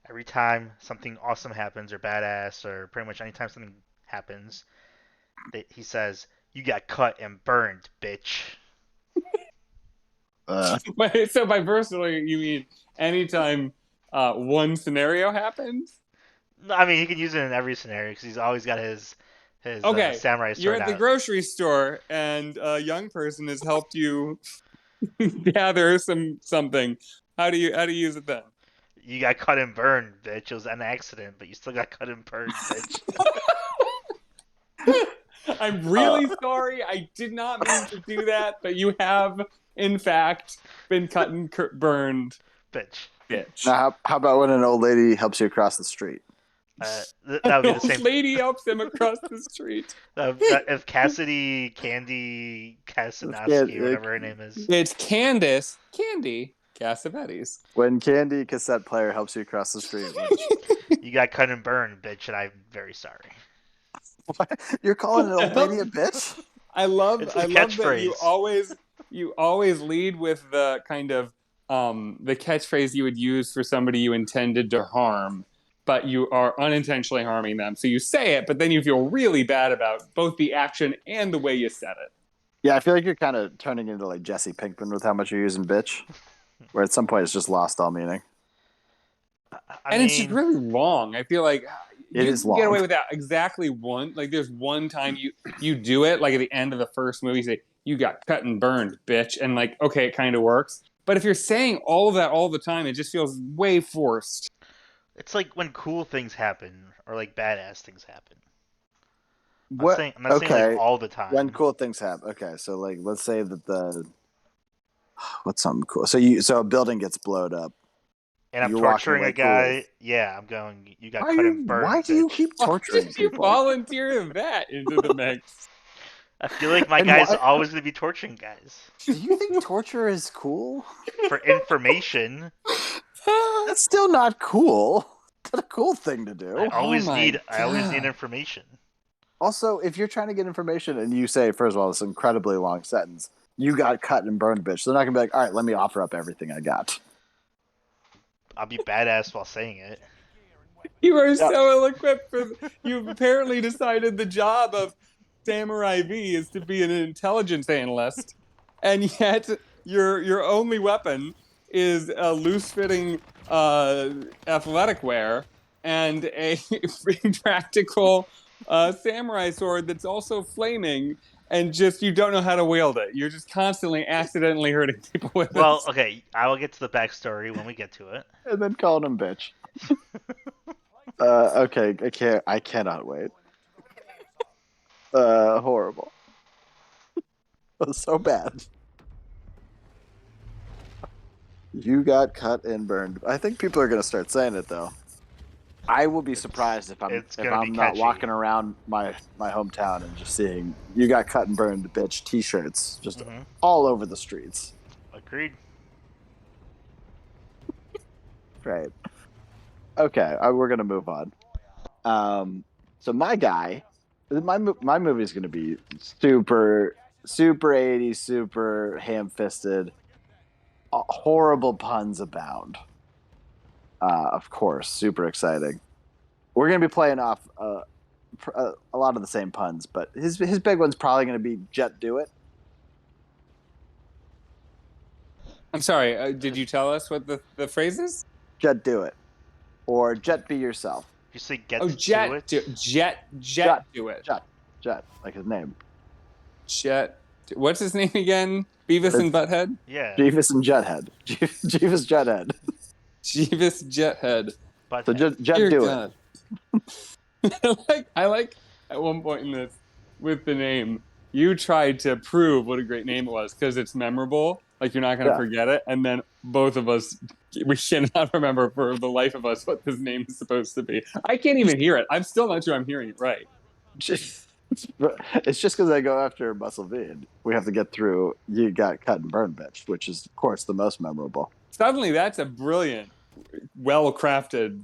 Every time something awesome happens or badass, or pretty much anytime something happens, he says, "You got cut and burned, bitch." So by versatile, you mean anytime one scenario happens? I mean, he can use it in every scenario because he's always got his samurai sword. You're at the grocery store, and a young person has helped you gather something. How do you use it then? You got cut and burned, bitch. It was an accident, but you still got cut and burned, bitch. I'm really sorry. I did not mean to do that, but you have, in fact, been cut and burned, bitch. Now, how about when an old lady helps you across the street? That would be the same. Old lady helps him across the street. If Cassidy, Candy, Casanowski, whatever her name is. It's Candace, Candy Cassavetes. When Candy Cassette Player helps you across the street. You got cut and burned, bitch, and I'm very sorry. What? You're calling an old lady a bitch? I love that you always lead with the kind of the catchphrase you would use for somebody you intended to harm, but you are unintentionally harming them. So you say it, but then you feel really bad about both the action and the way you said it. Yeah, I feel like you're kind of turning into like Jesse Pinkman with how much you're using bitch, where at some point it's just lost all meaning. It's just really long. I feel like it is long. Get away with that exactly one. Like there's one time you do it, like at the end of the first movie, you say, "You got cut and burned, bitch," and like, okay, it kind of works. But if you're saying all of that all the time, it just feels way forced. It's like when cool things happen or like badass things happen. I'm not saying like all the time. When cool things happen. Okay, so like let's say that what's something cool? So a building gets blown up. And I'm torturing a guy. Cool. Yeah, I'm going. You got cut and burned. Why do you keep torturing people? You volunteer that into the mix? I feel like my guy's always going to be torturing guys. Do you think torture is cool? For information. That's still not cool. That's a cool thing to do. I always need information. Also, if you're trying to get information and you say, first of all, this incredibly long sentence, "You got cut and burned, bitch," they're not going to be like, "All right, let me offer up everything I got." I'll be badass while saying it. You are so ill-equipped you've apparently decided the job of Samurai V is to be an intelligence analyst, and yet your only weapon is a loose-fitting athletic wear and a practical samurai sword that's also flaming, and just you don't know how to wield it. You're just constantly accidentally hurting people with it. Well, okay, I will get to the backstory when we get to it. And then calling him bitch. Okay, I cannot wait. Horrible. was so bad. You got cut and burned. I think people are going to start saying it, though. I will be surprised if I'm not walking around my hometown and just seeing "You got cut and burned, bitch" T-shirts just all over the streets. Agreed. Right. Okay, we're gonna move on. So my guy, my movie is gonna be super 80s, super ham-fisted. Horrible puns abound. Of course, super exciting. We're going to be playing off a lot of the same puns, but his big one's probably going to be Jet Do It. I'm sorry, did you tell us what the phrase is? Jet Do It. Or Jet Be Yourself. You say Get Jet Do It? Jet Do It. Jet, like his name. Jet. What's his name again? Beavis and Butthead? Yeah. Jeeves and Juthead. Jeeves Juthead. Jeeves Juthead. So Jet Do It. I like at one point in this with the name, you tried to prove what a great name it was because it's memorable. Like you're not going to forget it. And then both of us, we cannot remember for the life of us what this name is supposed to be. I can't even hear it. I'm still not sure I'm hearing it right. It's just because I go after Muscle V. And we have to get through "You Got Cut and Burned, Bitch," which is, of course, the most memorable. Suddenly, that's a brilliant, well-crafted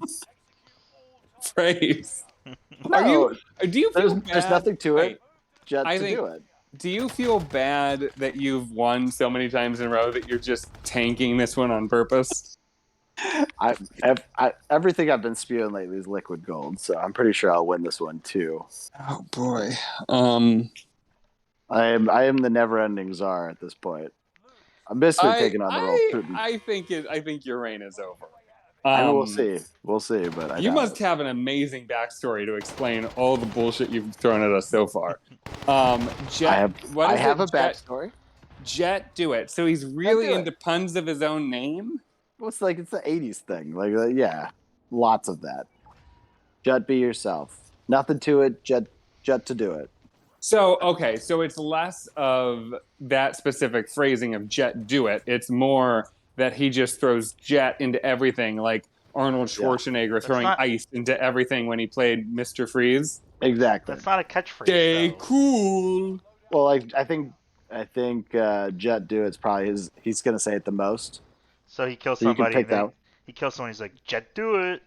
phrase. No, do you feel bad? There's nothing to it. Jet to do it. Do you feel bad that you've won so many times in a row that you're just tanking this one on purpose? Everything I've been spewing lately is liquid gold, so I'm pretty sure I'll win this one too. Oh boy, I am the never-ending czar at this point. I'm basically taking on the role of Putin. I think your reign is over. We'll see. But you must have an amazing backstory to explain all the bullshit you've thrown at us so far. Jet, I have a backstory. Jet Do It. So he's really into puns of his own name. Well, it's the 80s thing. Lots of that. Jet Be Yourself. Nothing to it. Jet to do it. So it's less of that specific phrasing of Jet Do It. It's more that he just throws jet into everything, like Arnold Schwarzenegger throwing ice into everything when he played Mr. Freeze. Exactly. That's not a catchphrase. Stay cool. Well, I think Jet Do It's probably he's going to say it the most. So he kills somebody. He kills someone. He's like, Jet Do It.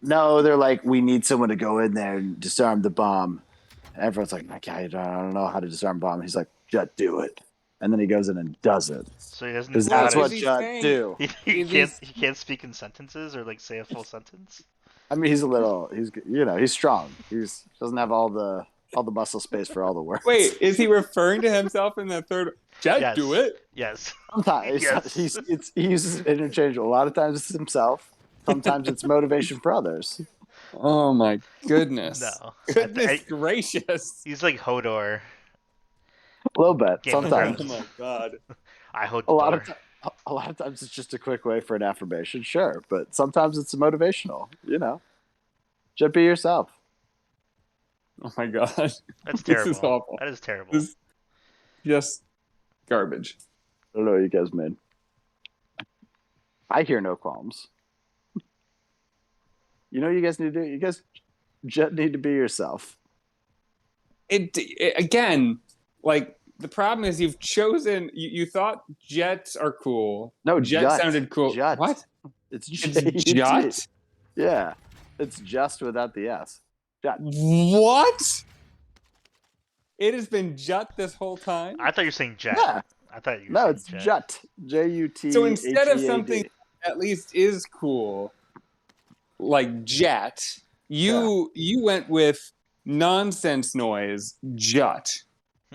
No, they're like, we need someone to go in there and disarm the bomb. And everyone's like, I don't know how to disarm a bomb. He's like, Jet Do It. And then he goes in and does it. So he doesn't. Because that's what Jet do. He can't speak in sentences or like say a full sentence. I mean, he's strong. He doesn't have all the muscle space for all the words. Wait, is he referring to himself in the third? Jet Do It. Yes. Sometimes he uses it interchangeable. A lot of times it's himself. Sometimes it's motivation for others. Oh my goodness! No. Goodness gracious! He's like Hodor. A little bit. Sometimes. Oh my god! I hope a lot of times it's just a quick way for an affirmation, sure, but sometimes it's motivational. Just be yourself. Oh my god! That's terrible. This is awful. That is terrible. This is just garbage. I don't know what you guys made. I hear no qualms. You know what you guys need to do? You guys just need to be yourself. It again, like the problem is you've chosen. You thought jets are cool. No, jet sounded cool. Jut. What? It's Jut. Yeah, it's just without the S. Jut. What? It has been Jut this whole time. I thought you were saying jet. Yeah. I thought you were No, saying it's jet. Jut. J-U-T. So instead of something that at least is cool, like jet, you went with nonsense noise Jut.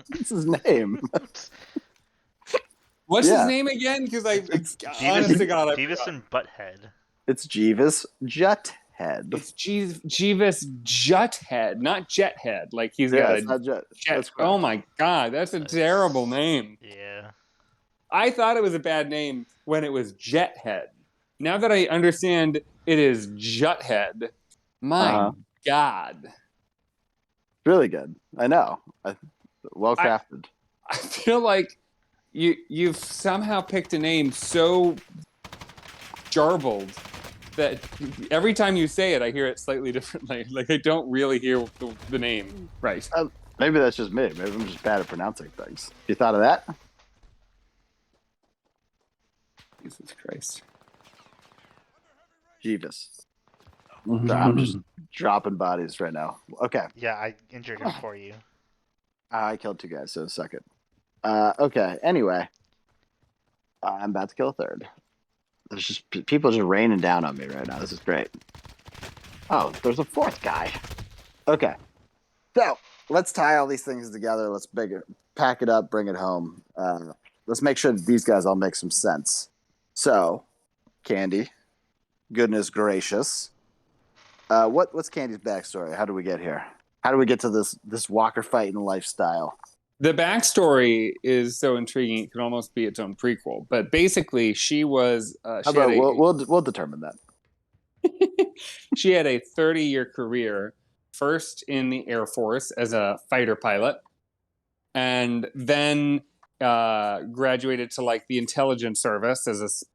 What's his name? What's his name again? Because honest to God, Jeeves and Butthead. It's Jeeves Juthead. It's Jeeves Juthead, not Jethead. Like he's got it's not Jet. Jet. Oh my God, that's a terrible name. Yeah. I thought it was a bad name when it was Jethead. Now that I understand it is Juthead, my God. Really good. I know. Well crafted. I feel like you've somehow picked a name so jarbled that every time you say it, I hear it slightly differently. Like I don't really hear the name right. Maybe that's just me. Maybe I'm just bad at pronouncing things. You thought of that? Jesus Christ. Jeeves. I'm just dropping bodies right now. Okay. Yeah, I injured him for you. I killed 2 guys, so a second. Okay. Anyway, I'm about to kill a third. There's just people just raining down on me right now. This is great. Oh, there's a 4th guy. Okay. So let's tie all these things together. Let's pack it up, bring it home. Let's make sure that these guys all make some sense. So, Candy, goodness gracious. What's Candy's backstory? How do we get here? How do we get to this Walker fighting lifestyle? The backstory is so intriguing; it could almost be its own prequel. But basically, she was. We'll determine that. She had a 30-year career, first in the Air Force as a fighter pilot, and then graduated to like the intelligence service as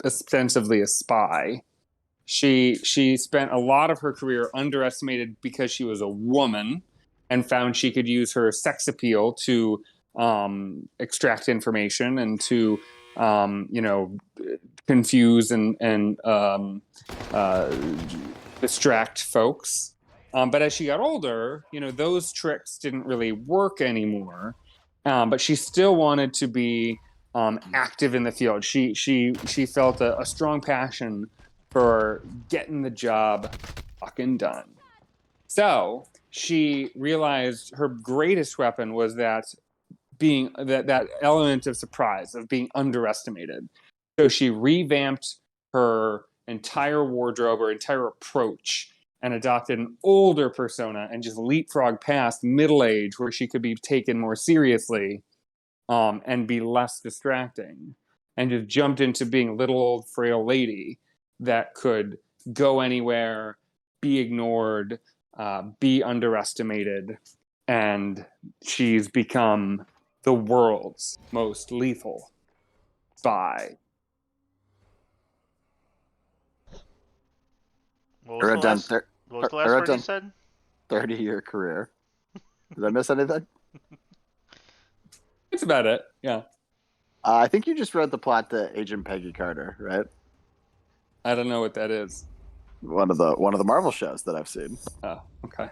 ostensibly a spy. She spent a lot of her career underestimated because she was a woman, and found she could use her sex appeal to extract information and to confuse and distract folks. But as she got older, those tricks didn't really work anymore. But she still wanted to be active in the field. She felt a strong passion for getting the job fucking done. So she realized her greatest weapon was that element of surprise, of being underestimated. So she revamped her entire wardrobe, her entire approach, and adopted an older persona and just leapfrogged past middle age, where she could be taken more seriously and be less distracting, and just jumped into being a little old frail lady that could go anywhere, be ignored, be underestimated, and she's become the world's most lethal spy. What was the last word you said? 30-year career. Did I miss anything? That's about it, yeah. I think you just read the plot to Agent Peggy Carter, right? I don't know what that is. One of the Marvel shows that I've seen. Oh, okay.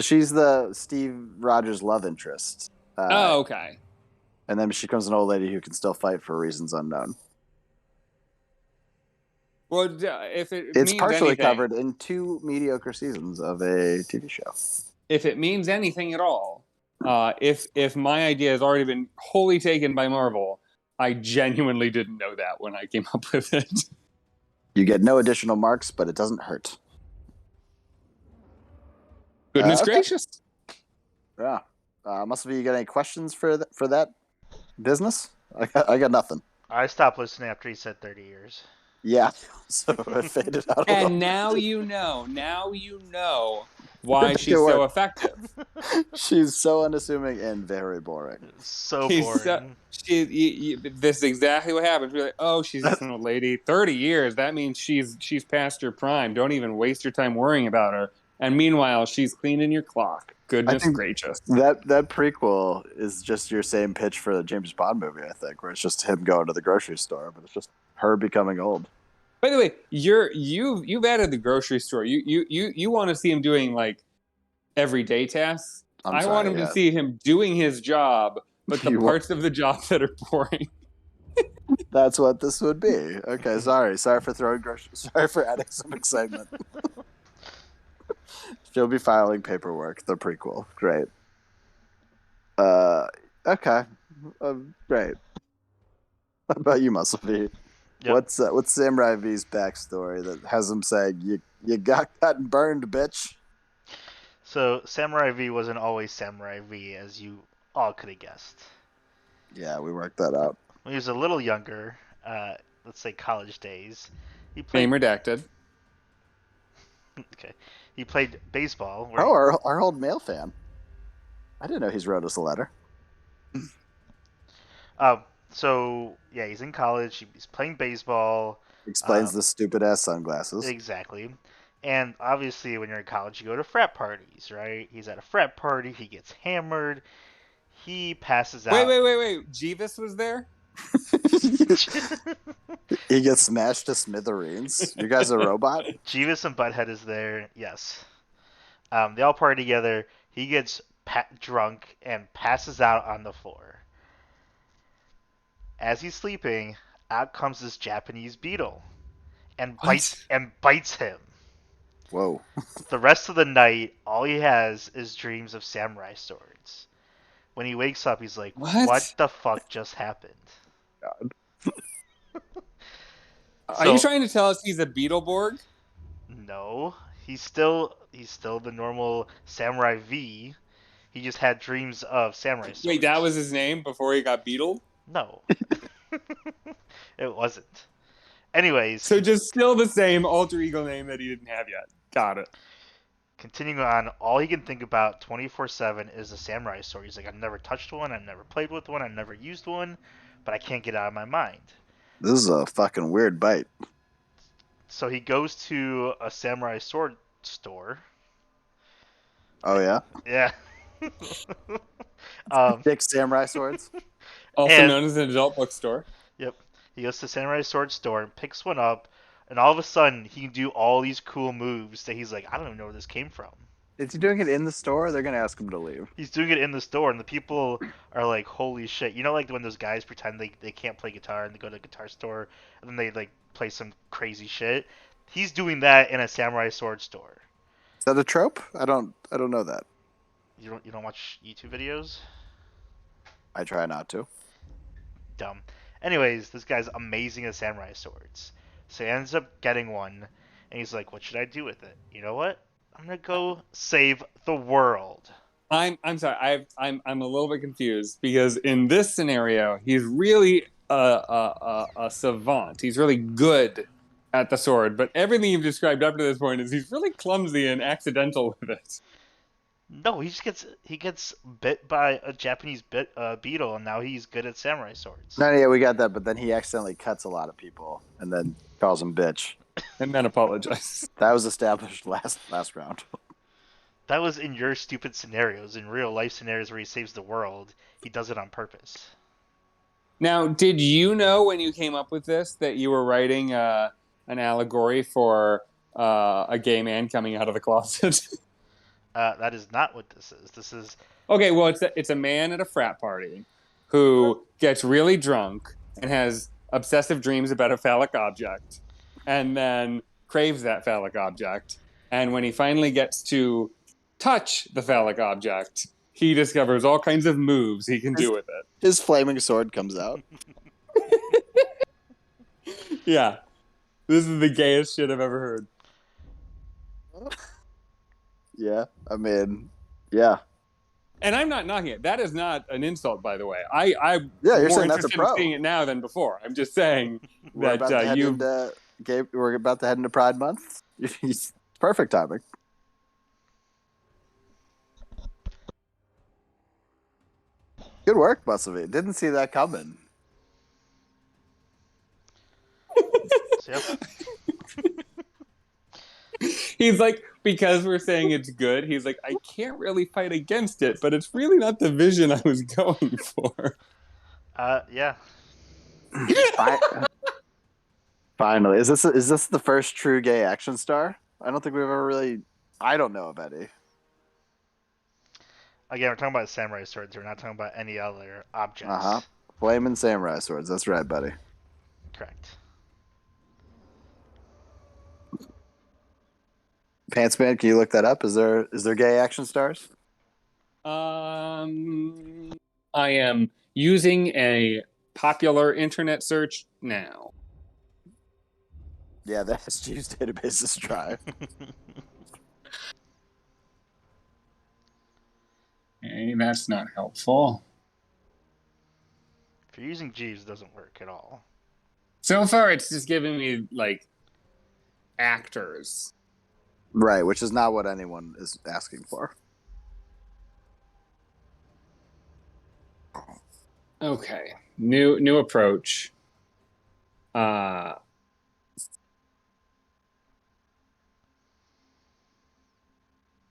She's the Steve Rogers love interest. Okay. And then she becomes an old lady who can still fight for reasons unknown. Well, if it's partially covered in 2 mediocre seasons of a TV show. If it means anything at all, if my idea has already been wholly taken by Marvel, I genuinely didn't know that when I came up with it. You get no additional marks, but it doesn't hurt. Goodness gracious. Yeah. Muscle, you got any questions for that business? I got nothing. I stopped listening after he said 30 years. Yeah. So it faded out. And now you know why she's so effective. She's so unassuming and very boring. So boring. This is exactly what happens. We're like, oh, she's just an old lady. 30 years. That means she's past her prime. Don't even waste your time worrying about her. And meanwhile, she's cleaning your clock. Goodness gracious. That prequel is just your same pitch for the James Bond movie, I think, where it's just him going to the grocery store, but it's just her becoming old. By the way, you've added the grocery store. You want to see him doing like everyday tasks. I want him to see him doing his job, but the parts of the job that are boring. That's what this would be. Okay, sorry for adding some excitement. She'll be filing paperwork. The prequel, great. Okay, great. What about you, Muscle V? Yep. What's Samurai V's backstory that has him saying you got cut and burned, bitch? So Samurai V wasn't always Samurai V, as you all could have guessed. Yeah, we worked that out. When he was a little younger, let's say college days, he played. Name redacted. Okay, he played baseball. Our old mail fan. I didn't know he's wrote us a letter. So yeah, he's in college. He's playing baseball. Explains the stupid ass sunglasses. Exactly. And obviously, when you're in college, you go to frat parties, right? He's at a frat party. He gets hammered. He passes out. Wait. Jeeves was there? He gets smashed to smithereens. You guys a robot? Jeeves and Butthead is there. Yes. They all party together. He gets drunk and passes out on the floor. As he's sleeping, out comes this Japanese beetle and bites him. Whoa. The rest of the night, all he has is dreams of samurai swords. When he wakes up, he's like, what the fuck just happened? God. Are you trying to tell us he's a Beetleborg? No. He's still the normal Samurai V. He just had dreams of samurai swords. Wait, that was his name before he got beetled? No. It wasn't. Anyways. So just still the same alter ego name that he didn't have yet. Got it. Continuing on, all he can think about 24/7 is the samurai sword. He's like, I've never touched one, I've never played with one, I've never used one, but I can't get it out of my mind. This is a fucking weird bite. So he goes to a samurai sword store. Oh, yeah? Yeah. Thick samurai swords? Also known as an adult bookstore. Yep. He goes to the samurai sword store and picks one up, and all of a sudden he can do all these cool moves that he's like, I don't even know where this came from. Is he doing it in the store, or they're going to ask him to leave? He's doing it in the store, and the people are like, holy shit. You know, like when those guys pretend they can't play guitar and they go to the guitar store and then they like play some crazy shit? He's doing that in a samurai sword store. Is that a trope? I don't know that. You don't watch YouTube videos? I try not to. Dumb. Anyways, this guy's amazing at samurai swords. So he ends up getting one, and he's like, what should I do with it? You know what? I'm gonna go save the world. I'm sorry. I'm a little bit confused because in this scenario, he's really a savant. He's really good at the sword, but everything you've described up to this point is he's really clumsy and accidental with it. No, he gets bit by a Japanese beetle, and now he's good at samurai swords. No, yeah, we got that, but then he accidentally cuts a lot of people and then calls him bitch. And then apologizes. That was established last round. That was in your stupid scenarios. In real life scenarios where he saves the world, he does it on purpose. Now, did you know when you came up with this that you were writing an allegory for a gay man coming out of the closet? That is not what this is. This is... Okay, well, it's a man at a frat party who gets really drunk and has obsessive dreams about a phallic object and then craves that phallic object. And when he finally gets to touch the phallic object, he discovers all kinds of moves he can do with it. His flaming sword comes out. Yeah. This is the gayest shit I've ever heard. Yeah, I mean, yeah. And I'm not knocking it. That is not an insult, by the way. I'm you're more saying that's a interested pro. in seeing it now than before. I'm just saying we're that we're about to head into Pride Month. It's perfect timing. Good work, Bustleby. Didn't see that coming. He's like, because we're saying it's good, he's like, I can't really fight against it, but it's really not the vision I was going for. Yeah. Finally. Is this the first true gay action star? I don't think we've ever really... I don't know of any. Again, we're talking about samurai swords. We're not talking about any other objects. Uh-huh. Flaming samurai swords. That's right, buddy. Correct. Pantsman, can you look that up? Is there gay action stars? I am using a popular internet search now. Yeah, that's Jeeves' database's try. Hey, that's not helpful. If you're using Jeeves, it doesn't work at all. So far, it's just giving me, like, actors. Right, which is not what anyone is asking for. Okay. New approach.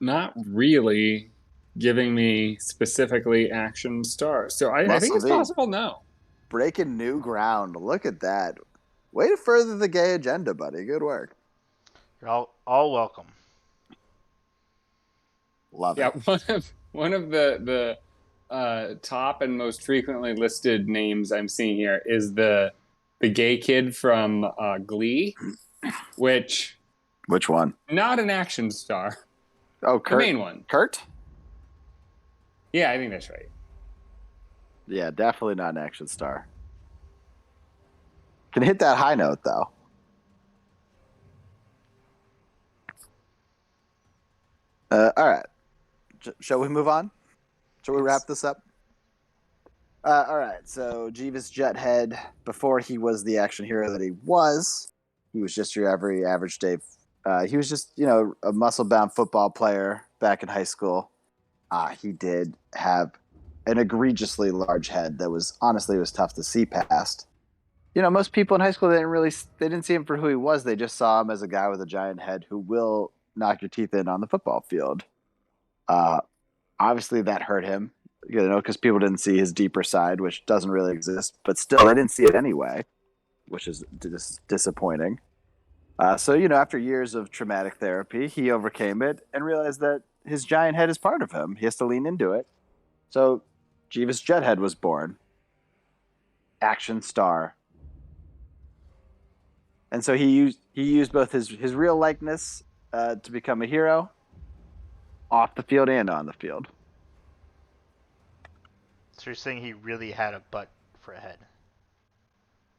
Not really giving me specifically action stars. So I think it's possible now. Breaking new ground. Look at that. Way to further the gay agenda, buddy. Good work. You're all welcome. Love it. Yeah, one of the top and most frequently listed names I'm seeing here is the gay kid from Glee, which one? Not an action star. Oh, Kurt. The main one. Kurt? Yeah, I think that's right. Yeah, definitely not an action star. Can hit that high note though. All right. Shall we move on? Shall we wrap this up? All right. So Jeeves Juthead, before he was the action hero that he was just your average day. He was just, a muscle-bound football player back in high school. He did have an egregiously large head that was tough to see past. Most people in high school, they didn't see him for who he was. They just saw him as a guy with a giant head who will knock your teeth in on the football field. Obviously that hurt him, because people didn't see his deeper side, which doesn't really exist, but still they didn't see it anyway, which is disappointing. So, after years of traumatic therapy, he overcame it and realized that his giant head is part of him. He has to lean into it. So Jeeves Juthead was born. Action star. And so he used both his real likeness to become a hero, off the field and on the field. So you're saying he really had a butt for a head?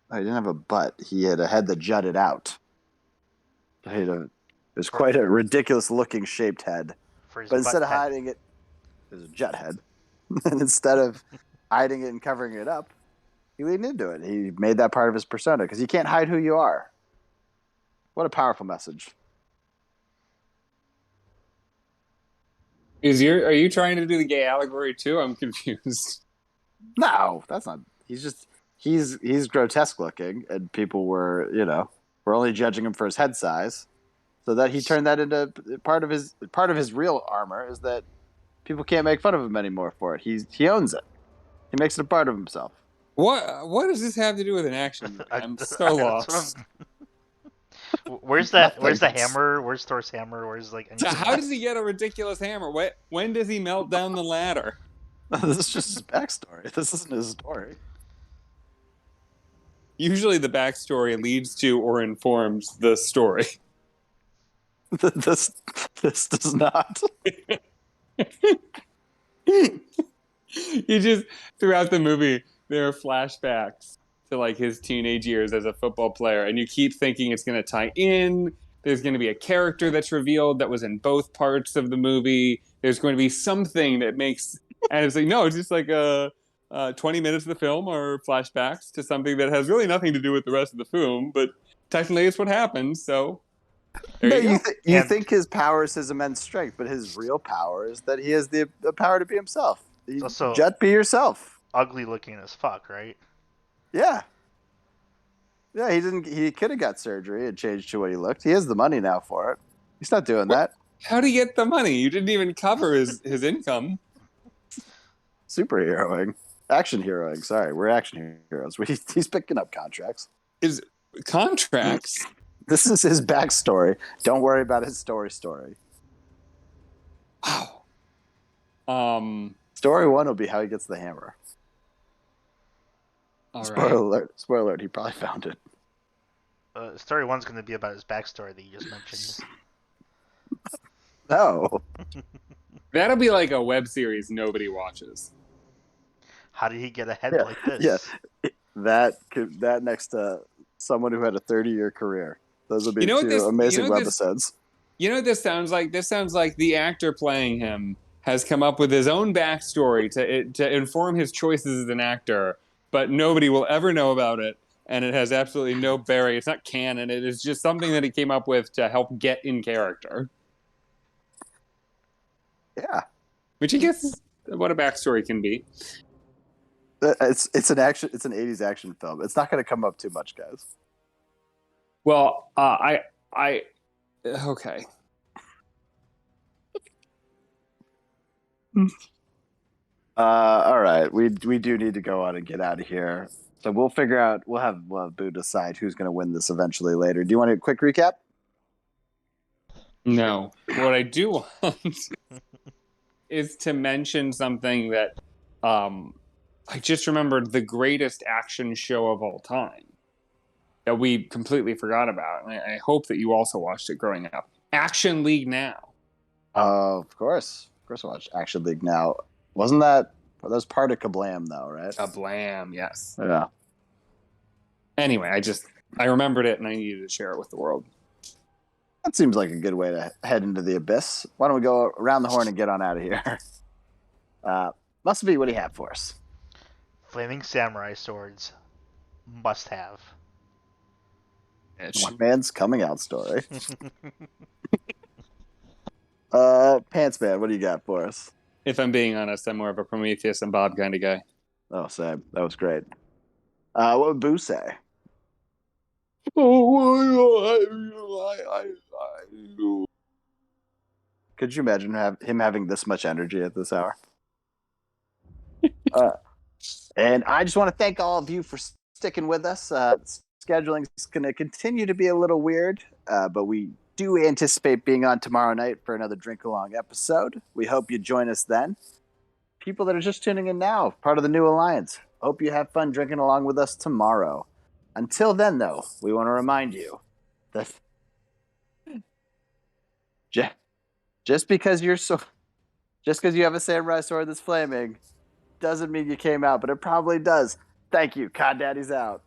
Oh, he didn't have a butt. He had a head that jutted out. It was quite a ridiculous-looking shaped head. But instead of hiding it, it was a jut head. And instead of hiding it and covering it up, he leaned into it. He made that part of his persona because you can't hide who you are. What a powerful message. Are you trying to do the gay allegory too? I'm confused. No, that's not. He's grotesque looking, and people were only judging him for his head size. So that he turned that into part of his real armor is that people can't make fun of him anymore for it. He owns it. He makes it a part of himself. What does this have to do with an action movie? I'm so lost. Where's the hammer? Where's Thor's hammer? Where's how does he get a ridiculous hammer? When does he melt down the ladder? This is just his backstory. This isn't his story. Usually the backstory leads to or informs the story. This does not. You just, throughout the movie, there are flashbacks to his teenage years as a football player, and you keep thinking it's going to tie in. There's going to be a character that's revealed that was in both parts of the movie. There's going to be something that makes, and it's no, it's just 20 minutes of the film are flashbacks to something that has really nothing to do with the rest of the film, but technically it's what happens. So you think his power is his immense strength, but his real power is that he has the power to be himself. Also, Jut, be yourself. Ugly looking as fuck, right? Yeah. Yeah, he could have got surgery and changed to what he looked. He has the money now for it. He's not doing that. How'd he get the money? You didn't even cover his income. Superheroing. Action heroing. Sorry, we're action heroes. He's picking up contracts. Is contracts? This is his backstory. Don't worry about his story. Wow. Story one will be how he gets the hammer. Spoiler alert, he probably found it. Story one's going to be about his backstory that you just mentioned. No. That'll be like a web series nobody watches. How did he get a head like this? Yeah, that next to someone who had a 30-year career. Those would be two amazing webisodes. You know what this sounds like? This sounds like the actor playing him has come up with his own backstory to inform his choices as an actor, but nobody will ever know about it, and it has absolutely no bearing. It's not canon. It is just something that he came up with to help get in character. Yeah. Which I guess is what a backstory can be. It's an 80s action film. It's not going to come up too much, guys. Well, okay. All right. We do need to go on and get out of here. So we'll figure out. We'll have Boo decide who's going to win this eventually later. Do you want a quick recap? No. What I do want is to mention something that I just remembered, the greatest action show of all time that we completely forgot about. And I hope that you also watched it growing up. Action League Now. Of course. Of course I watched Action League Now. Wasn't that was part of Kablam though, right? Kablam, yes. Yeah. Anyway, I remembered it and I needed to share it with the world. That seems like a good way to head into the abyss. Why don't we go around the horn and get on out of here? Must be, what do you have for us? Flaming samurai swords. Must have. One man's coming out story. Pants Man, what do you got for us? If I'm being honest, I'm more of a Prometheus and Bob kind of guy. Oh, same. That was great. What would Boo say? Could you imagine him having this much energy at this hour? And I just want to thank all of you for sticking with us. Scheduling is going to continue to be a little weird, but we do anticipate being on tomorrow night for another Drink Along episode. We hope you join us then. People that are just tuning in now, part of the new alliance, hope you have fun drinking along with us tomorrow. Until then, though, we want to remind you that just because you have a samurai sword that's flaming doesn't mean you came out, but it probably does. Thank you. COD Daddy's out.